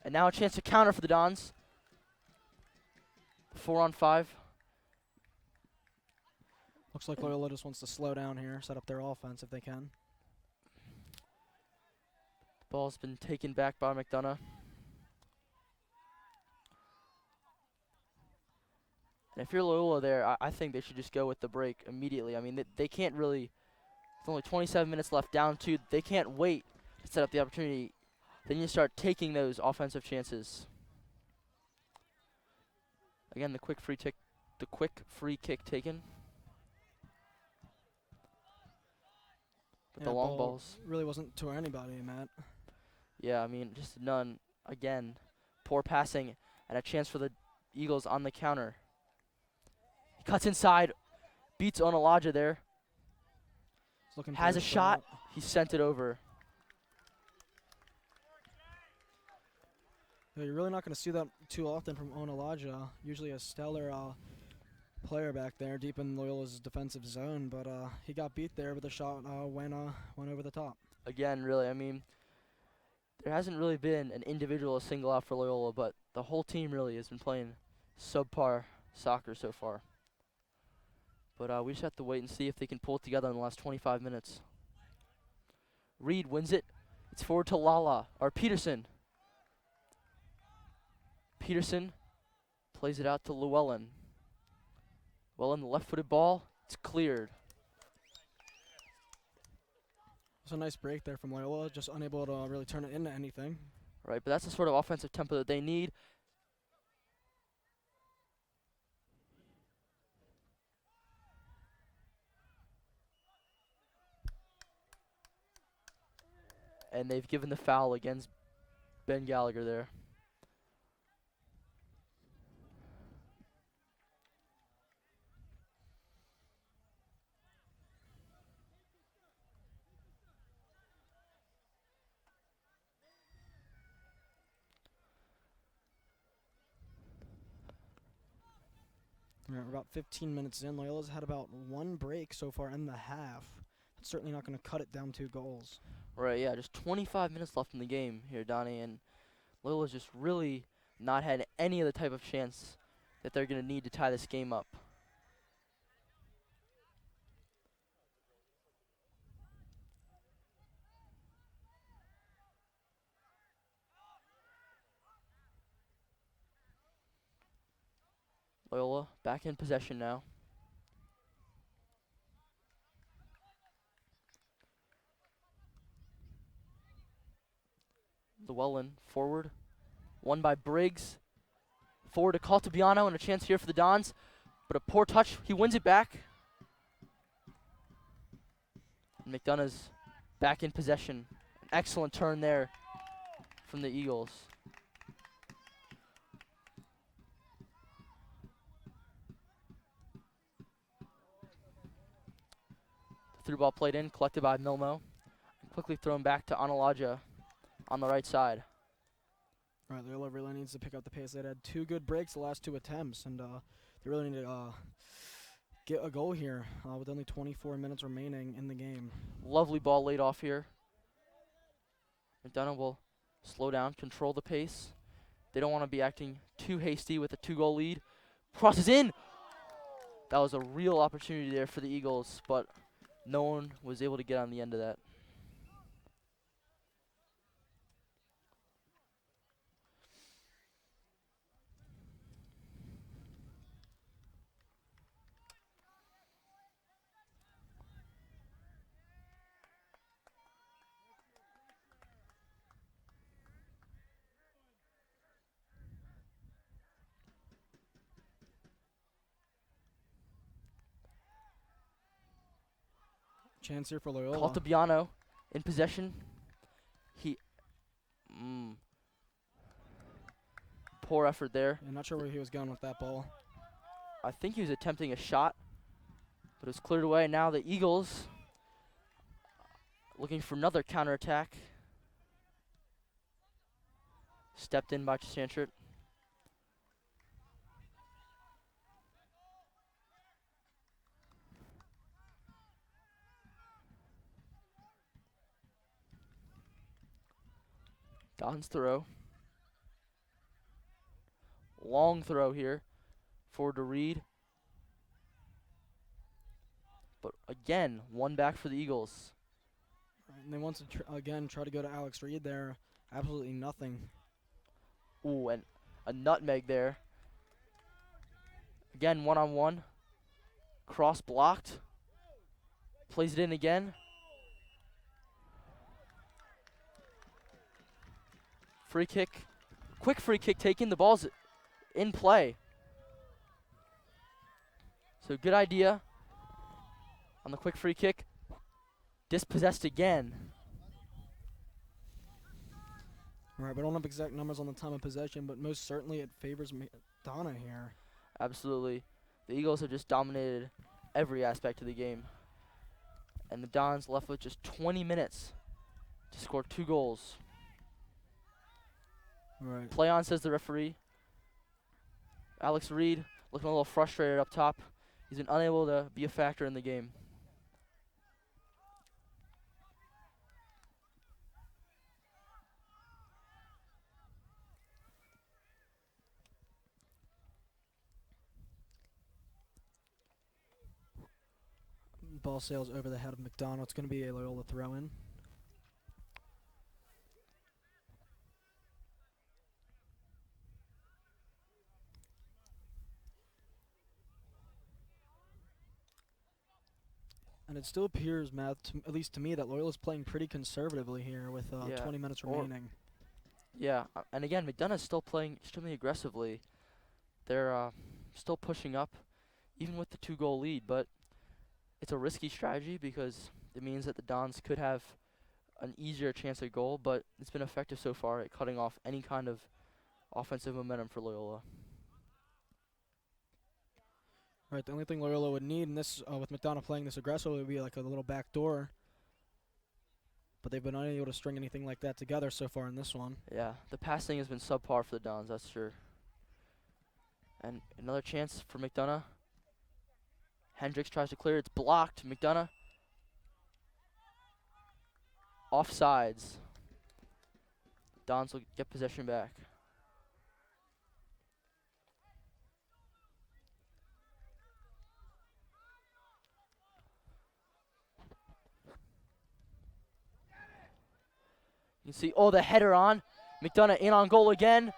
S2: And now a chance to counter for the Dons. 4-on-5.
S1: Looks like Loyola just wants to slow down here, set up their offense if they can.
S2: Ball's been taken back by McDonogh. And if you're Loyola there, I think they should just go with the break immediately. I mean, they can't really. With only 27 minutes left, down 2. They can't wait to set up the opportunity. Then you start taking those offensive chances. Again, the quick free kick taken. But the long balls
S1: really wasn't to anybody, Matt.
S2: Yeah, I mean, just none. Again, poor passing and a chance for the Eagles on the counter. He cuts inside, beats Onalaja there. Has a shot. He sent it over.
S1: Yeah, you're really not going to see that too often from Onalaja. Usually a stellar player back there deep in Loyola's defensive zone, but he got beat there, but the shot went over the top.
S2: Again, really, I mean, there hasn't really been an individual single out for Loyola, but the whole team really has been playing subpar soccer so far. But we just have to wait and see if they can pull it together in the last 25 minutes. Reed wins it. It's forward to Peterson. Peterson plays it out to Llewellyn. Llewellyn, the left-footed ball. It's cleared.
S1: It's a nice break there from Loyola, just unable to really turn it into anything.
S2: Right, but that's the sort of offensive tempo that they need. And they've given the foul against Ben Gallagher there.
S1: We're about 15 minutes in. Loyola's had about one break so far in the half. That's certainly not going to cut it down 2 goals.
S2: Right, yeah, just 25 minutes left in the game here, Donnie, and Loyola's just really not had any of the type of chance that they're going to need to tie this game up. Loyola back in possession now. Llewellyn forward. Won by Briggs. Forward to Caltabiano and a chance here for the Dons. But a poor touch. He wins it back. And McDonough's back in possession. An excellent turn there from the Eagles. The through ball played in, collected by Milmo. Quickly thrown back to Analaja on the right side.
S1: Right, Loyola really needs to pick up the pace. They had 2 good breaks the last 2 attempts, and they really need to get a goal here with only 24 minutes remaining in the game.
S2: Lovely ball laid off here. McDonogh will slow down, control the pace. They don't want to be acting too hasty with a 2-goal lead. Crosses in. That was a real opportunity there for the Eagles, but no one was able to get on the end of that.
S1: Chance here for Loyola.
S2: Caltabiano in possession. Poor effort there.
S1: I'm not sure where he was going with that ball.
S2: I think he was attempting a shot, but it was cleared away. Now the Eagles looking for another counterattack. Stepped in by Chantrit. Don's throw. Long throw here. Forward to Reed. But again, one back for the Eagles.
S1: Right, and they want to again try to go to Alex Reed there. Absolutely nothing.
S2: Ooh, and a nutmeg there. Again, one-on-one. Cross blocked. Plays it in again. Free kick. Quick free kick taken. The ball's in play. So good idea on the quick free kick. Dispossessed again.
S1: Right, but I don't have exact numbers on the time of possession, but most certainly it favors McDonogh here.
S2: Absolutely. The Eagles have just dominated every aspect of the game. And the Dons left with just 20 minutes to score 2 goals.
S1: Right.
S2: Play on, says the referee. Alex Reed looking a little frustrated up top. He's been unable to be a factor in the game.
S1: Ball sails over the head of McDonogh. It's going to be a Loyola throw-in. And it still appears, Matt, at least to me, that Loyola's playing pretty conservatively here with 20 minutes remaining.
S2: Yeah, and again, McDonogh's still playing extremely aggressively. They're still pushing up, even with the 2-goal lead, but it's a risky strategy because it means that the Dons could have an easier chance at goal, but it's been effective so far at cutting off any kind of offensive momentum for Loyola.
S1: Right, the only thing Loyola would need in this, with McDonogh playing this aggressively, would be like a little back door. But they've been unable to string anything like that together so far in this one.
S2: Yeah, the passing has been subpar for the Dons, that's sure. And another chance for McDonogh. Hendricks tries to clear, it's blocked. McDonogh. Offsides. Dons will get possession back. You can see, the header on. McDonogh in on goal again.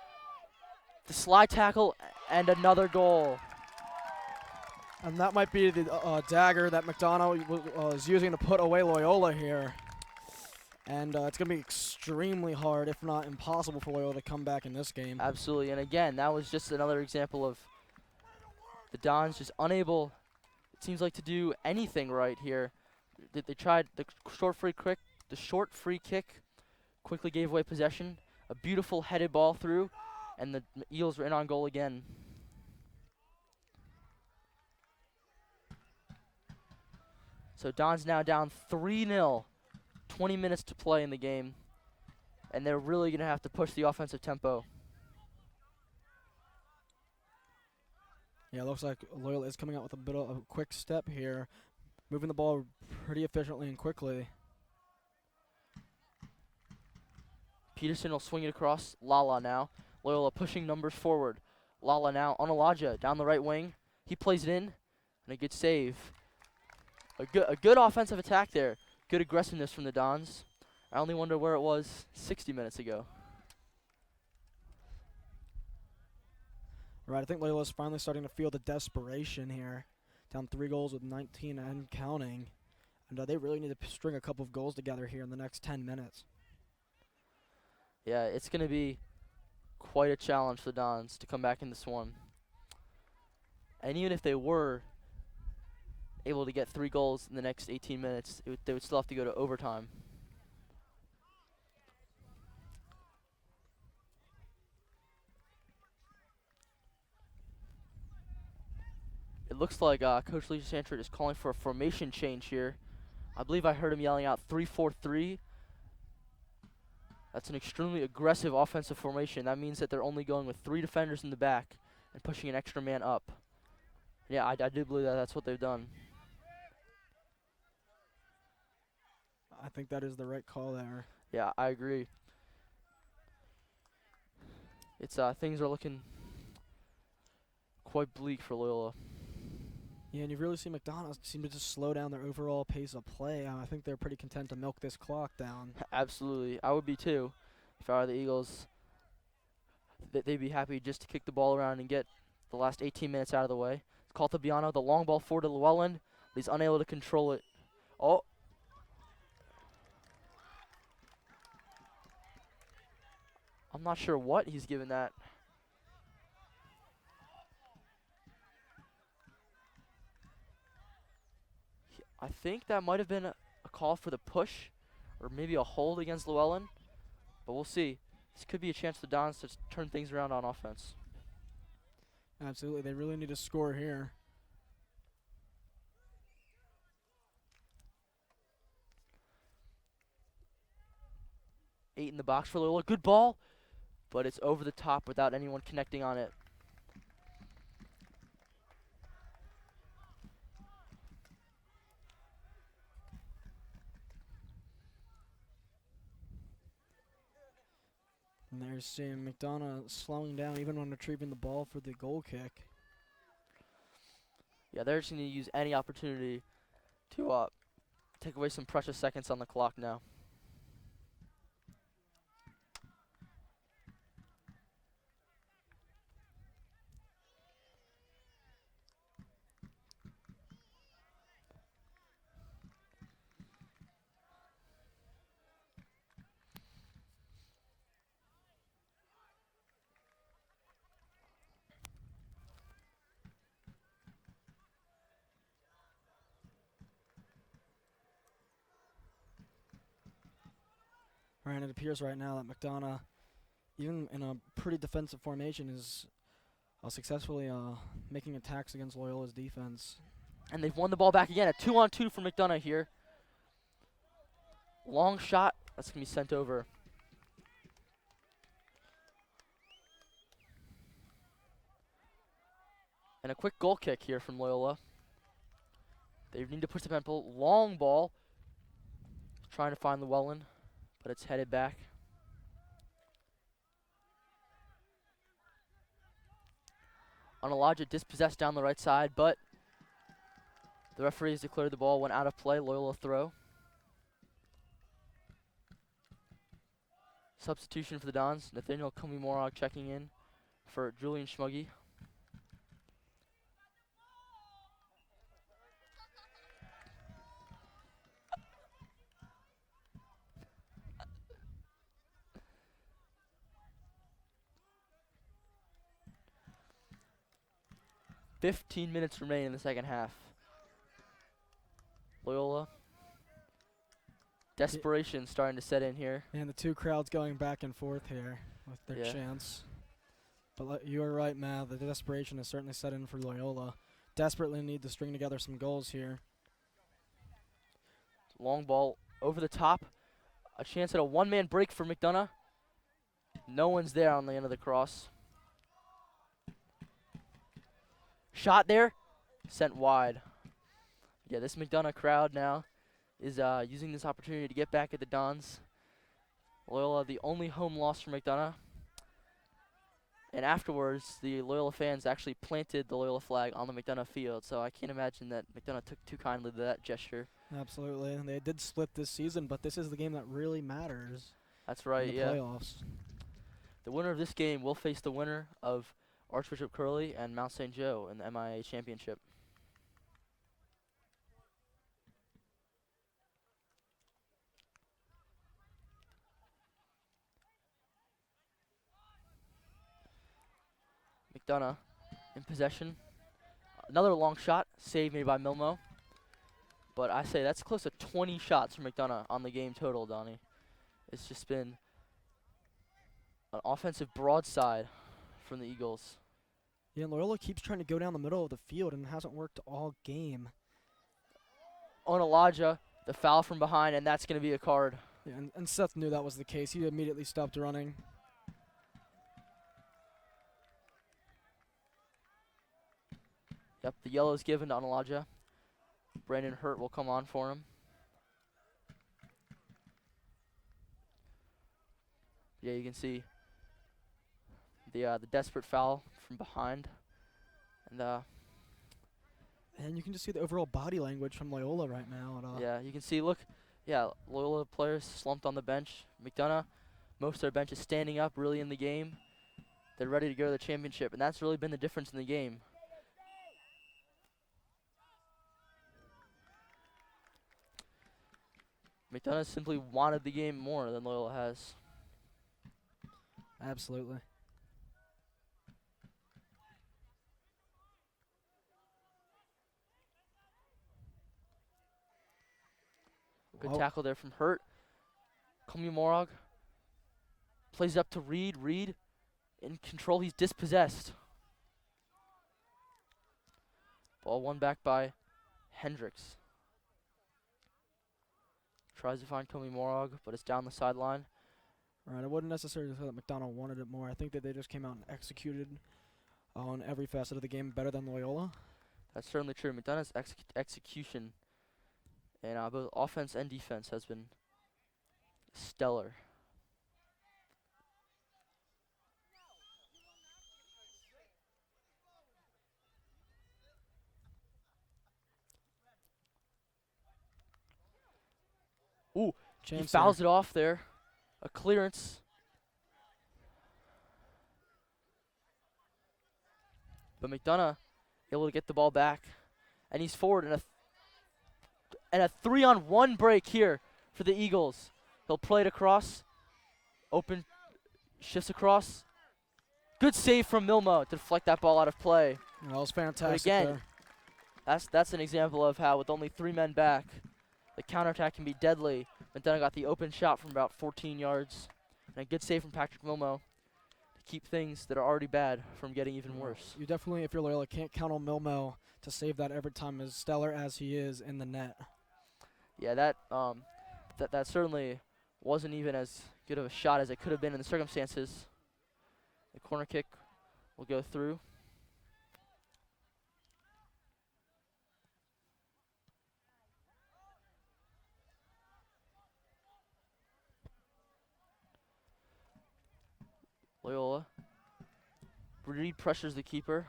S2: The slide tackle and another goal.
S1: And that might be the dagger that McDonogh was using to put away Loyola here. And it's going to be extremely hard, if not impossible, for Loyola to come back in this game.
S2: Absolutely. And again, that was just another example of the Dons just unable, it seems like, to do anything right here. They tried the short free kick, quickly gave away possession. A beautiful headed ball through, and the Eagles were in on goal again. So Don's now down 3-0, 20 minutes to play in the game, and they're really going to have to push the offensive tempo.
S1: Yeah, it looks like Loyola is coming out with a bit of a quick step here, moving the ball pretty efficiently and quickly.
S2: Peterson will swing it across. Lala now. Loyola pushing numbers forward. Lala now on Elijah down the right wing. He plays it in, and a good save. A good offensive attack there. Good aggressiveness from the Dons. I only wonder where it was 60 minutes ago.
S1: Right, I think Loyola's finally starting to feel the desperation here. Down 3 goals with 19 and counting. And they really need to string a couple of goals together here in the next 10 minutes.
S2: Yeah, it's going to be quite a challenge for the Dons to come back in this one. And even if they were able to get 3 goals in the next 18 minutes, they would still have to go to overtime. It looks like Coach Lisa Sanford is calling for a formation change here. I believe I heard him yelling out 3-4-3. That's an extremely aggressive offensive formation. That means that they're only going with 3 defenders in the back and pushing an extra man up. Yeah, I do believe that that's what they've done.
S1: I think that is the right call there.
S2: Yeah, I agree. It's things are looking quite bleak for Loyola.
S1: Yeah, and you've really seen McDonogh seem to just slow down their overall pace of play. I think they're pretty content to milk this clock down.
S2: Absolutely. I would be too. If I were the Eagles, they'd be happy just to kick the ball around and get the last 18 minutes out of the way. It's called to Biano, the long ball forward to Llewellyn. He's unable to control it. Oh. I'm not sure what he's given that. I think that might have been a call for the push or maybe a hold against Llewellyn, but we'll see. This could be a chance for the Dons to turn things around on offense.
S1: Absolutely, they really need to score here.
S2: Eight in the box for Loyola. Good ball, but it's over the top without anyone connecting on it.
S1: And there's seeing McDonogh slowing down even when retrieving the ball for the goal kick.
S2: Yeah, they're just going to use any opportunity to take away some precious seconds on the clock now.
S1: Right, and it appears right now that McDonogh, even in a pretty defensive formation, is successfully making attacks against Loyola's defense.
S2: And they've won the ball back again. A 2-on-2 for McDonogh here. Long shot. That's going to be sent over. And a quick goal kick here from Loyola. They need to push the tempo. Long ball. Trying to find Llewellyn, but it's headed back. Onalaja dispossessed down the right side, but the referees declared the ball went out of play. Loyola throw. Substitution for the Dons. Nathaniel Kumimorog checking in for Julian Schmuggy. "15 minutes remain in the second half. Loyola. Desperation starting to set in here.
S1: And the two crowds going back and forth here with their
S2: Yeah.
S1: chants. But you are right, Matt. The desperation is certainly set in for Loyola. Desperately need to string together some goals here.
S2: Long ball over the top. A chance at a one-man break for McDonogh. No one's there on the end of the cross. Shot there. Sent wide. Yeah, this McDonogh crowd now is using this opportunity to get back at the Dons. Loyola, the only home loss for McDonogh. And afterwards, the Loyola fans actually planted the Loyola flag on the McDonogh field. So I can't imagine that McDonogh took too kindly to that gesture.
S1: Absolutely. And they did split this season, but this is the game that really matters
S2: That's right,
S1: in the
S2: yeah.
S1: playoffs.
S2: The winner of this game will face the winner of Archbishop Curley and Mount St. Joe in the MIAA Championship. McDonogh in possession. Another long shot, save made by Milmo. But I say that's close to 20 shots for McDonogh on the game total, Donnie. It's just been an offensive broadside from the Eagles.
S1: Yeah, and Loyola keeps trying to go down the middle of the field and it hasn't worked all game.
S2: Onalaja, the foul from behind, and that's going to be a card.
S1: Yeah, and Seth knew that was the case. He immediately stopped running.
S2: Yep, the yellow is given to Onalaja. Brandon Hurt will come on for him. Yeah, you can see the desperate foul from behind. And
S1: you can just see the overall body language from Loyola right now.
S2: yeah, you can see, look, yeah, Loyola players slumped on the bench. McDonogh, most of their bench is standing up really in the game. They're ready to go to the championship, and that's really been the difference in the game. McDonogh simply wanted the game more than Loyola has.
S1: Absolutely.
S2: Good tackle there from Hurt. Kumimorog plays it up to Reed. Reed in control. He's dispossessed. Ball won back by Hendricks. Tries to find Kumimorog, but it's down the sideline.
S1: Right, I wouldn't necessarily say that McDonogh wanted it more. I think that they just came out and executed on every facet of the game better than Loyola.
S2: That's certainly true. McDonogh's execution in both offense and defense has been stellar. Ooh, he fouls it off there. A clearance. But McDonogh able to get the ball back. And he's forward and a 3-on-1 break here for the Eagles. He'll play it across. Open, shifts across. Good save from Milmo to deflect that ball out of play.
S1: That was fantastic.
S2: But again,
S1: there.
S2: that's an example of how with only 3 men back, the counterattack can be deadly. McDonogh got the open shot from about 14 yards. And a good save from Patrick Milmo to keep things that are already bad from getting even worse.
S1: You definitely, if you're Loyola, can't count on Milmo to save that every time, as stellar as he is in the net.
S2: Yeah, that certainly wasn't even as good of a shot as it could have been in the circumstances. The corner kick will go through. Loyola. Reed pressures the keeper.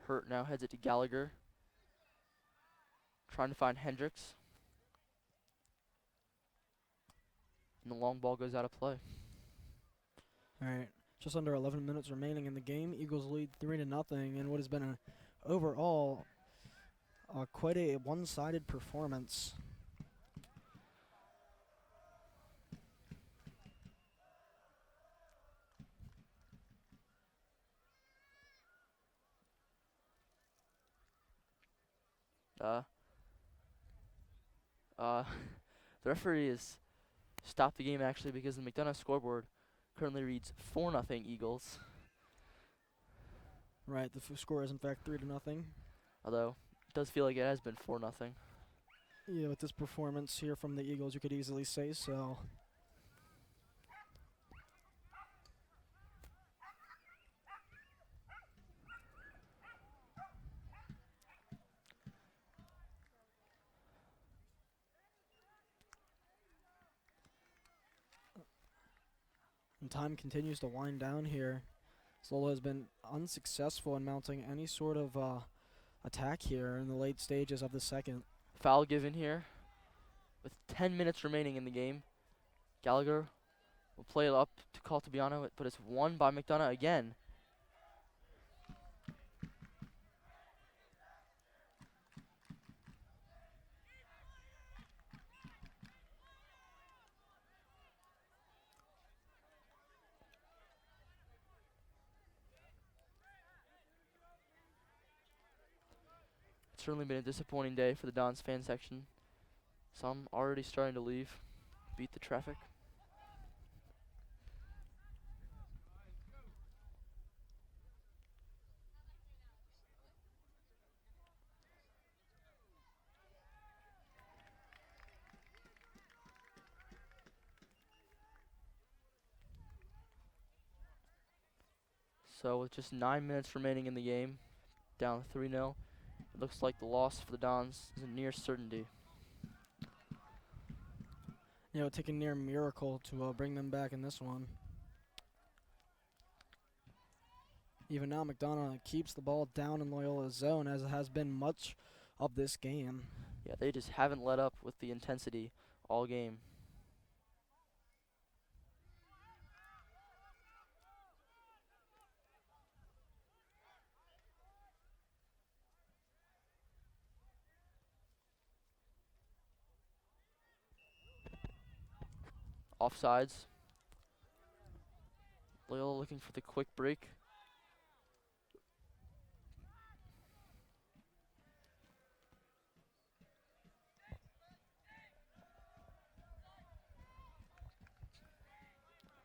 S2: Hurt now heads it to Gallagher. Trying to find Hendricks. And the long ball goes out of play.
S1: All right, just under 11 minutes remaining in the game. Eagles lead 3-0 in what has been an overall quite a one-sided performance.
S2: The referee has stopped the game actually because the McDonogh scoreboard currently reads 4-0 Eagles.
S1: Right, the score is in fact 3-0.
S2: Although it does feel like it has been 4-0.
S1: Yeah, with this performance here from the Eagles, you could easily say so. And time continues to wind down here. Loyola has been unsuccessful in mounting any sort of attack here in the late stages of the second.
S2: Foul given here with 10 minutes remaining in the game. Gallagher will play it up to Caltabiano, but it's won by McDonogh again. It's certainly been a disappointing day for the Dons fan section. Some already starting to leave, beat the traffic. So with just 9 minutes remaining in the game, down 3-0, it looks like the loss for the Dons is a near certainty.
S1: You know, it'd take a near miracle to bring them back in this one. Even now, McDonogh keeps the ball down in Loyola's zone, as it has been much of this game.
S2: Yeah, they just haven't let up with the intensity all game. Offsides. Loyola looking for the quick break.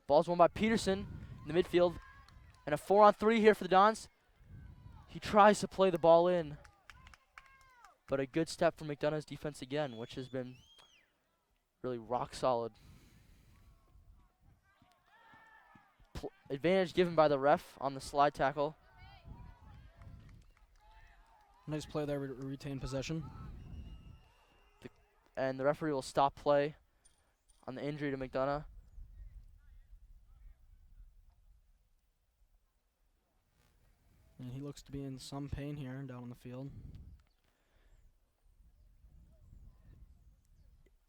S2: Ball's won by Peterson in the midfield. And a 4-on-3 here for the Dons. He tries to play the ball in. But a good step from McDonogh's defense again, which has been really rock solid. Advantage given by the ref on the slide tackle.
S1: Nice play there, retain possession.
S2: And the referee will stop play on the injury to McDonogh.
S1: And he looks to be in some pain here down on the field.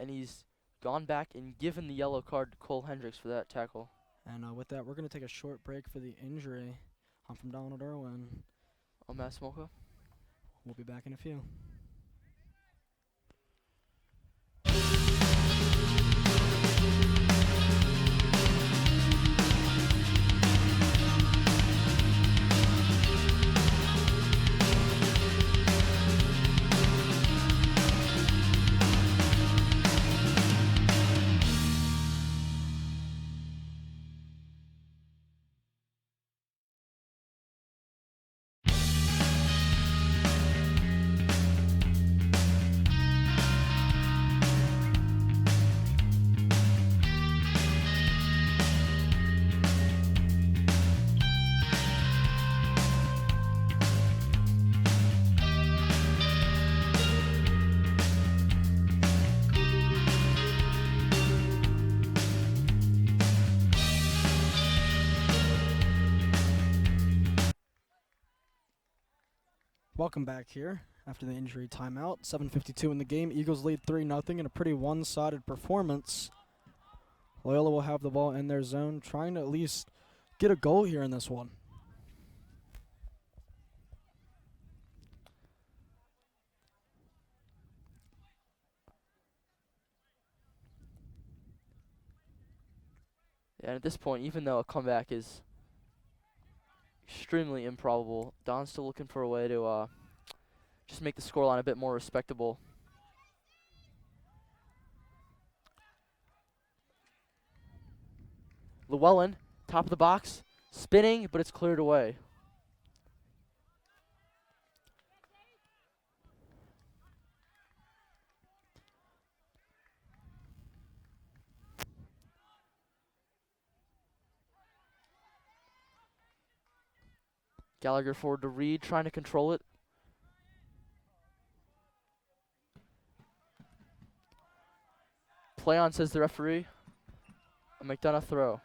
S2: And he's gone back and given the yellow card to Cole Hendricks for that tackle.
S1: And with that, we're going to take a short break for the injury. I'm from Donald Irwin.
S2: I'm Matt Smolka.
S1: We'll be back in a few. Welcome back here after the injury timeout. 7:52 in the game. Eagles lead 3-0 in a pretty one-sided performance. Loyola will have the ball in their zone, trying to at least get a goal here in this one.
S2: And at this point, even though a comeback is extremely improbable, Don's still looking for a way to just make the scoreline a bit more respectable. Llewellyn, top of the box, spinning, but it's cleared away. Gallagher forward to Reed, trying to control it. Play on, says the referee. A McDonogh throw.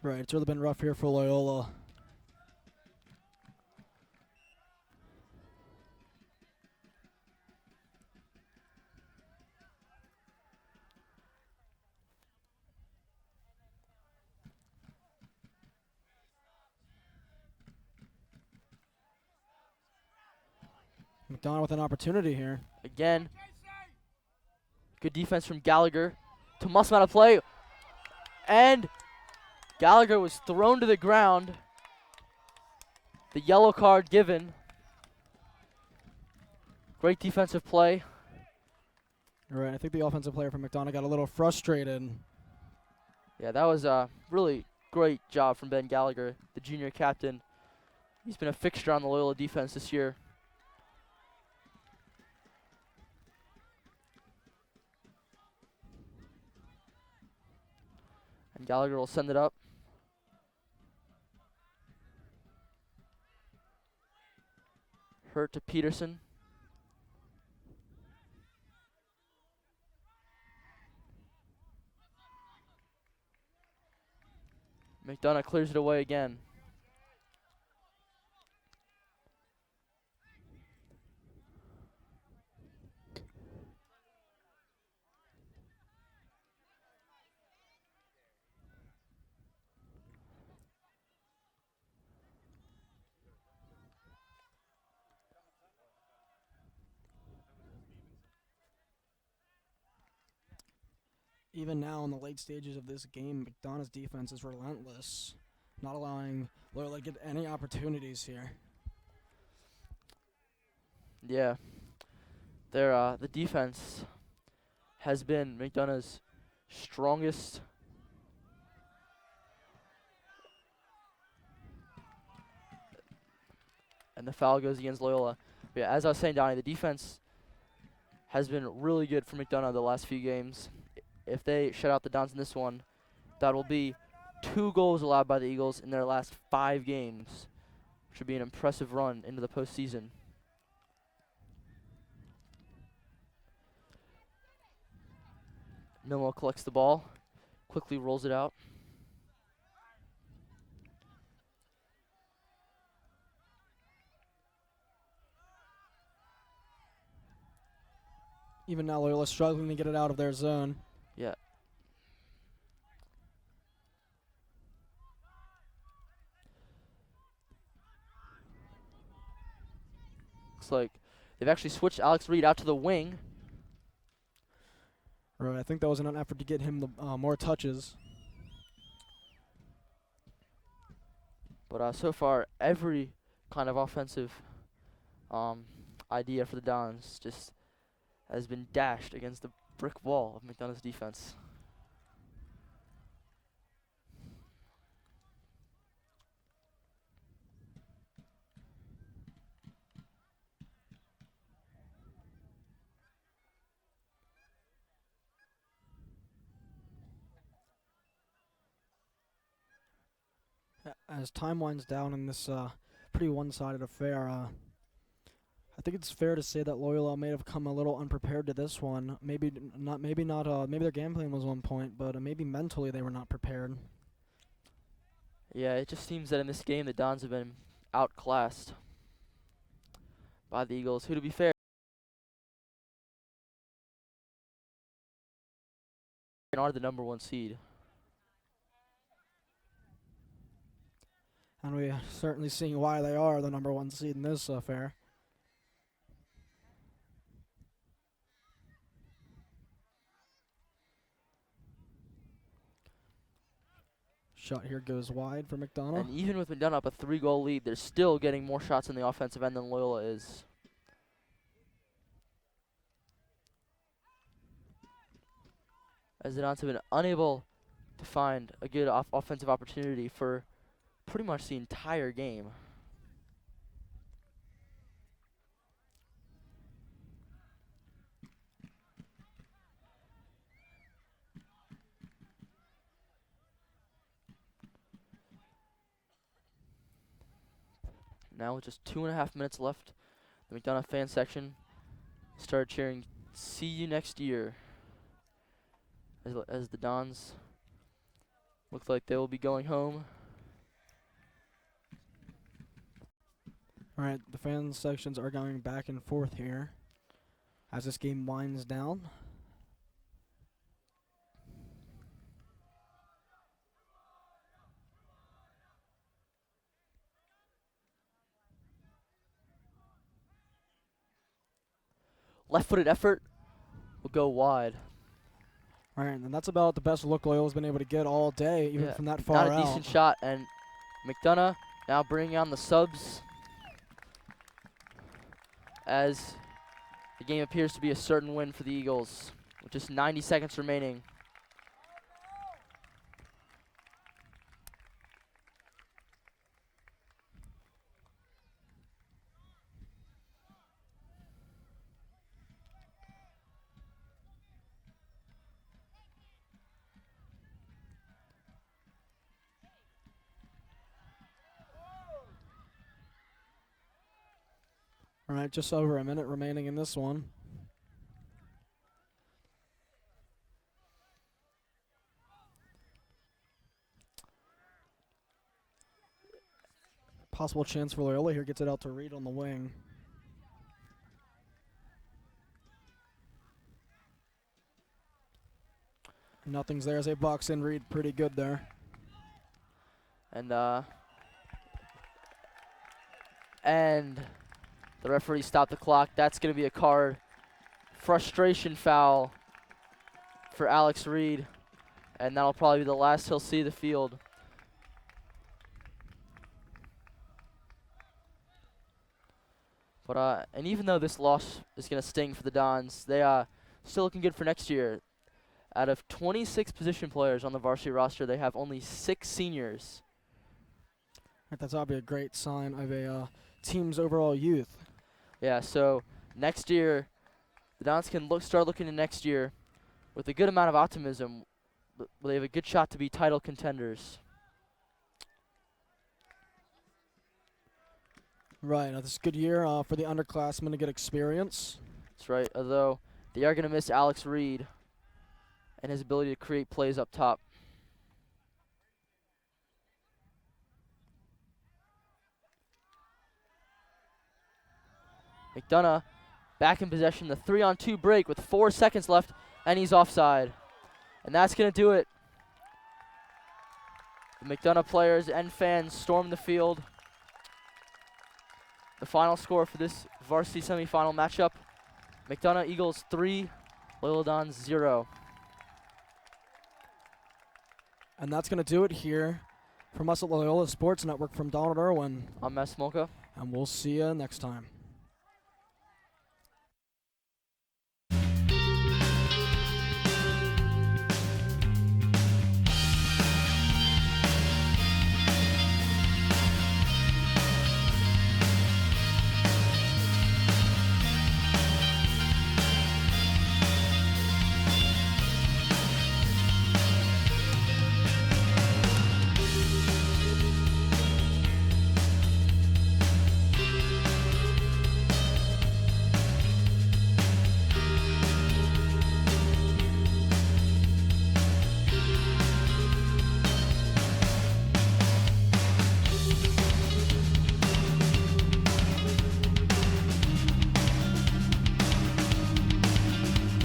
S1: Right, it's really been rough here for Loyola. McDonogh with an opportunity here.
S2: Again. Good defense from Gallagher. To Muslim out of play. And Gallagher was thrown to the ground. The yellow card given. Great defensive play.
S1: Right, I think the offensive player from McDonogh got a little frustrated.
S2: Yeah, that was a really great job from Ben Gallagher, the junior captain. He's been a fixture on the Loyola defense this year. And Gallagher will send it up. Hurt to Peterson. McDonogh clears it away again.
S1: Even now in the late stages of this game, McDonogh's defense is relentless, not allowing Loyola to get any opportunities here.
S2: Yeah. The defense has been McDonogh's strongest and the foul goes against Loyola. But yeah, as I was saying, Donnie, the defense has been really good for McDonogh the last few games. If they shut out the Dons in this one, that will be 2 goals allowed by the Eagles in their last 5 games, which would be an impressive run into the postseason. Milmo collects the ball, quickly rolls it out.
S1: Even now, Loyola struggling to get it out of their zone.
S2: Yeah. Looks like they've actually switched Alex Reed out to the wing.
S1: Right, I think that was in an effort to get him the more touches.
S2: But so far, every kind of offensive idea for the Dons just has been dashed against the brick wall of McDonogh's defense.
S1: As time winds down in this pretty one-sided affair, I think it's fair to say that Loyola may have come a little unprepared to this one. Maybe not. Maybe their game plan was on point, but maybe mentally they were not prepared.
S2: Yeah, it just seems that in this game the Dons have been outclassed by the Eagles, who, to be fair, are the #1 seed.
S1: And we are certainly seeing why they are the #1 seed in this affair. Shot here goes wide for McDonogh.
S2: And even with McDonogh up a 3-goal lead, they're still getting more shots in the offensive end than Loyola is. As the Dons have been unable to find a good offensive opportunity for pretty much the entire game. Now with just 2.5 minutes left, the McDonogh fan section started cheering, "See you next year," as the Dons look like they will be going home.
S1: All right, the fan sections are going back and forth here as this game winds down.
S2: Left-footed effort will go wide.
S1: All right, and that's about the best look Loyola's been able to get all day, even
S2: Yeah,
S1: from that far
S2: not a
S1: out.
S2: decent shot, and McDonogh now bringing on the subs as the game appears to be a certain win for the Eagles with just 90 seconds remaining.
S1: All right, just over a minute remaining in this one. Possible chance for Loyola here. Gets it out to Reed on the wing. Nothing's there as they box in Reed pretty good there.
S2: And the referee stopped the clock. That's going to be a card. Frustration foul for Alex Reed. And that'll probably be the last he'll see the field. But and even though this loss is going to sting for the Dons, they still looking good for next year. Out of 26 position players on the varsity roster, they have only 6 seniors.
S1: That's obviously a great sign of a team's overall youth.
S2: Yeah, so next year, the Dons can start looking to next year with a good amount of optimism. They have a good shot to be title contenders.
S1: Right, this is a good year for the underclassmen to get experience.
S2: That's right, although they are going to miss Alex Reed and his ability to create plays up top. McDonogh back in possession, the 3-on-2 break with 4 seconds left, and he's offside. And that's going to do it. The McDonogh players and fans storm the field. The final score for this varsity semifinal matchup, McDonogh Eagles 3, Loyola Dons 0.
S1: And that's going to do it here from us at Loyola Sports Network. From Donald Irwin.
S2: I'm Matt Smolka.
S1: And we'll see you next time.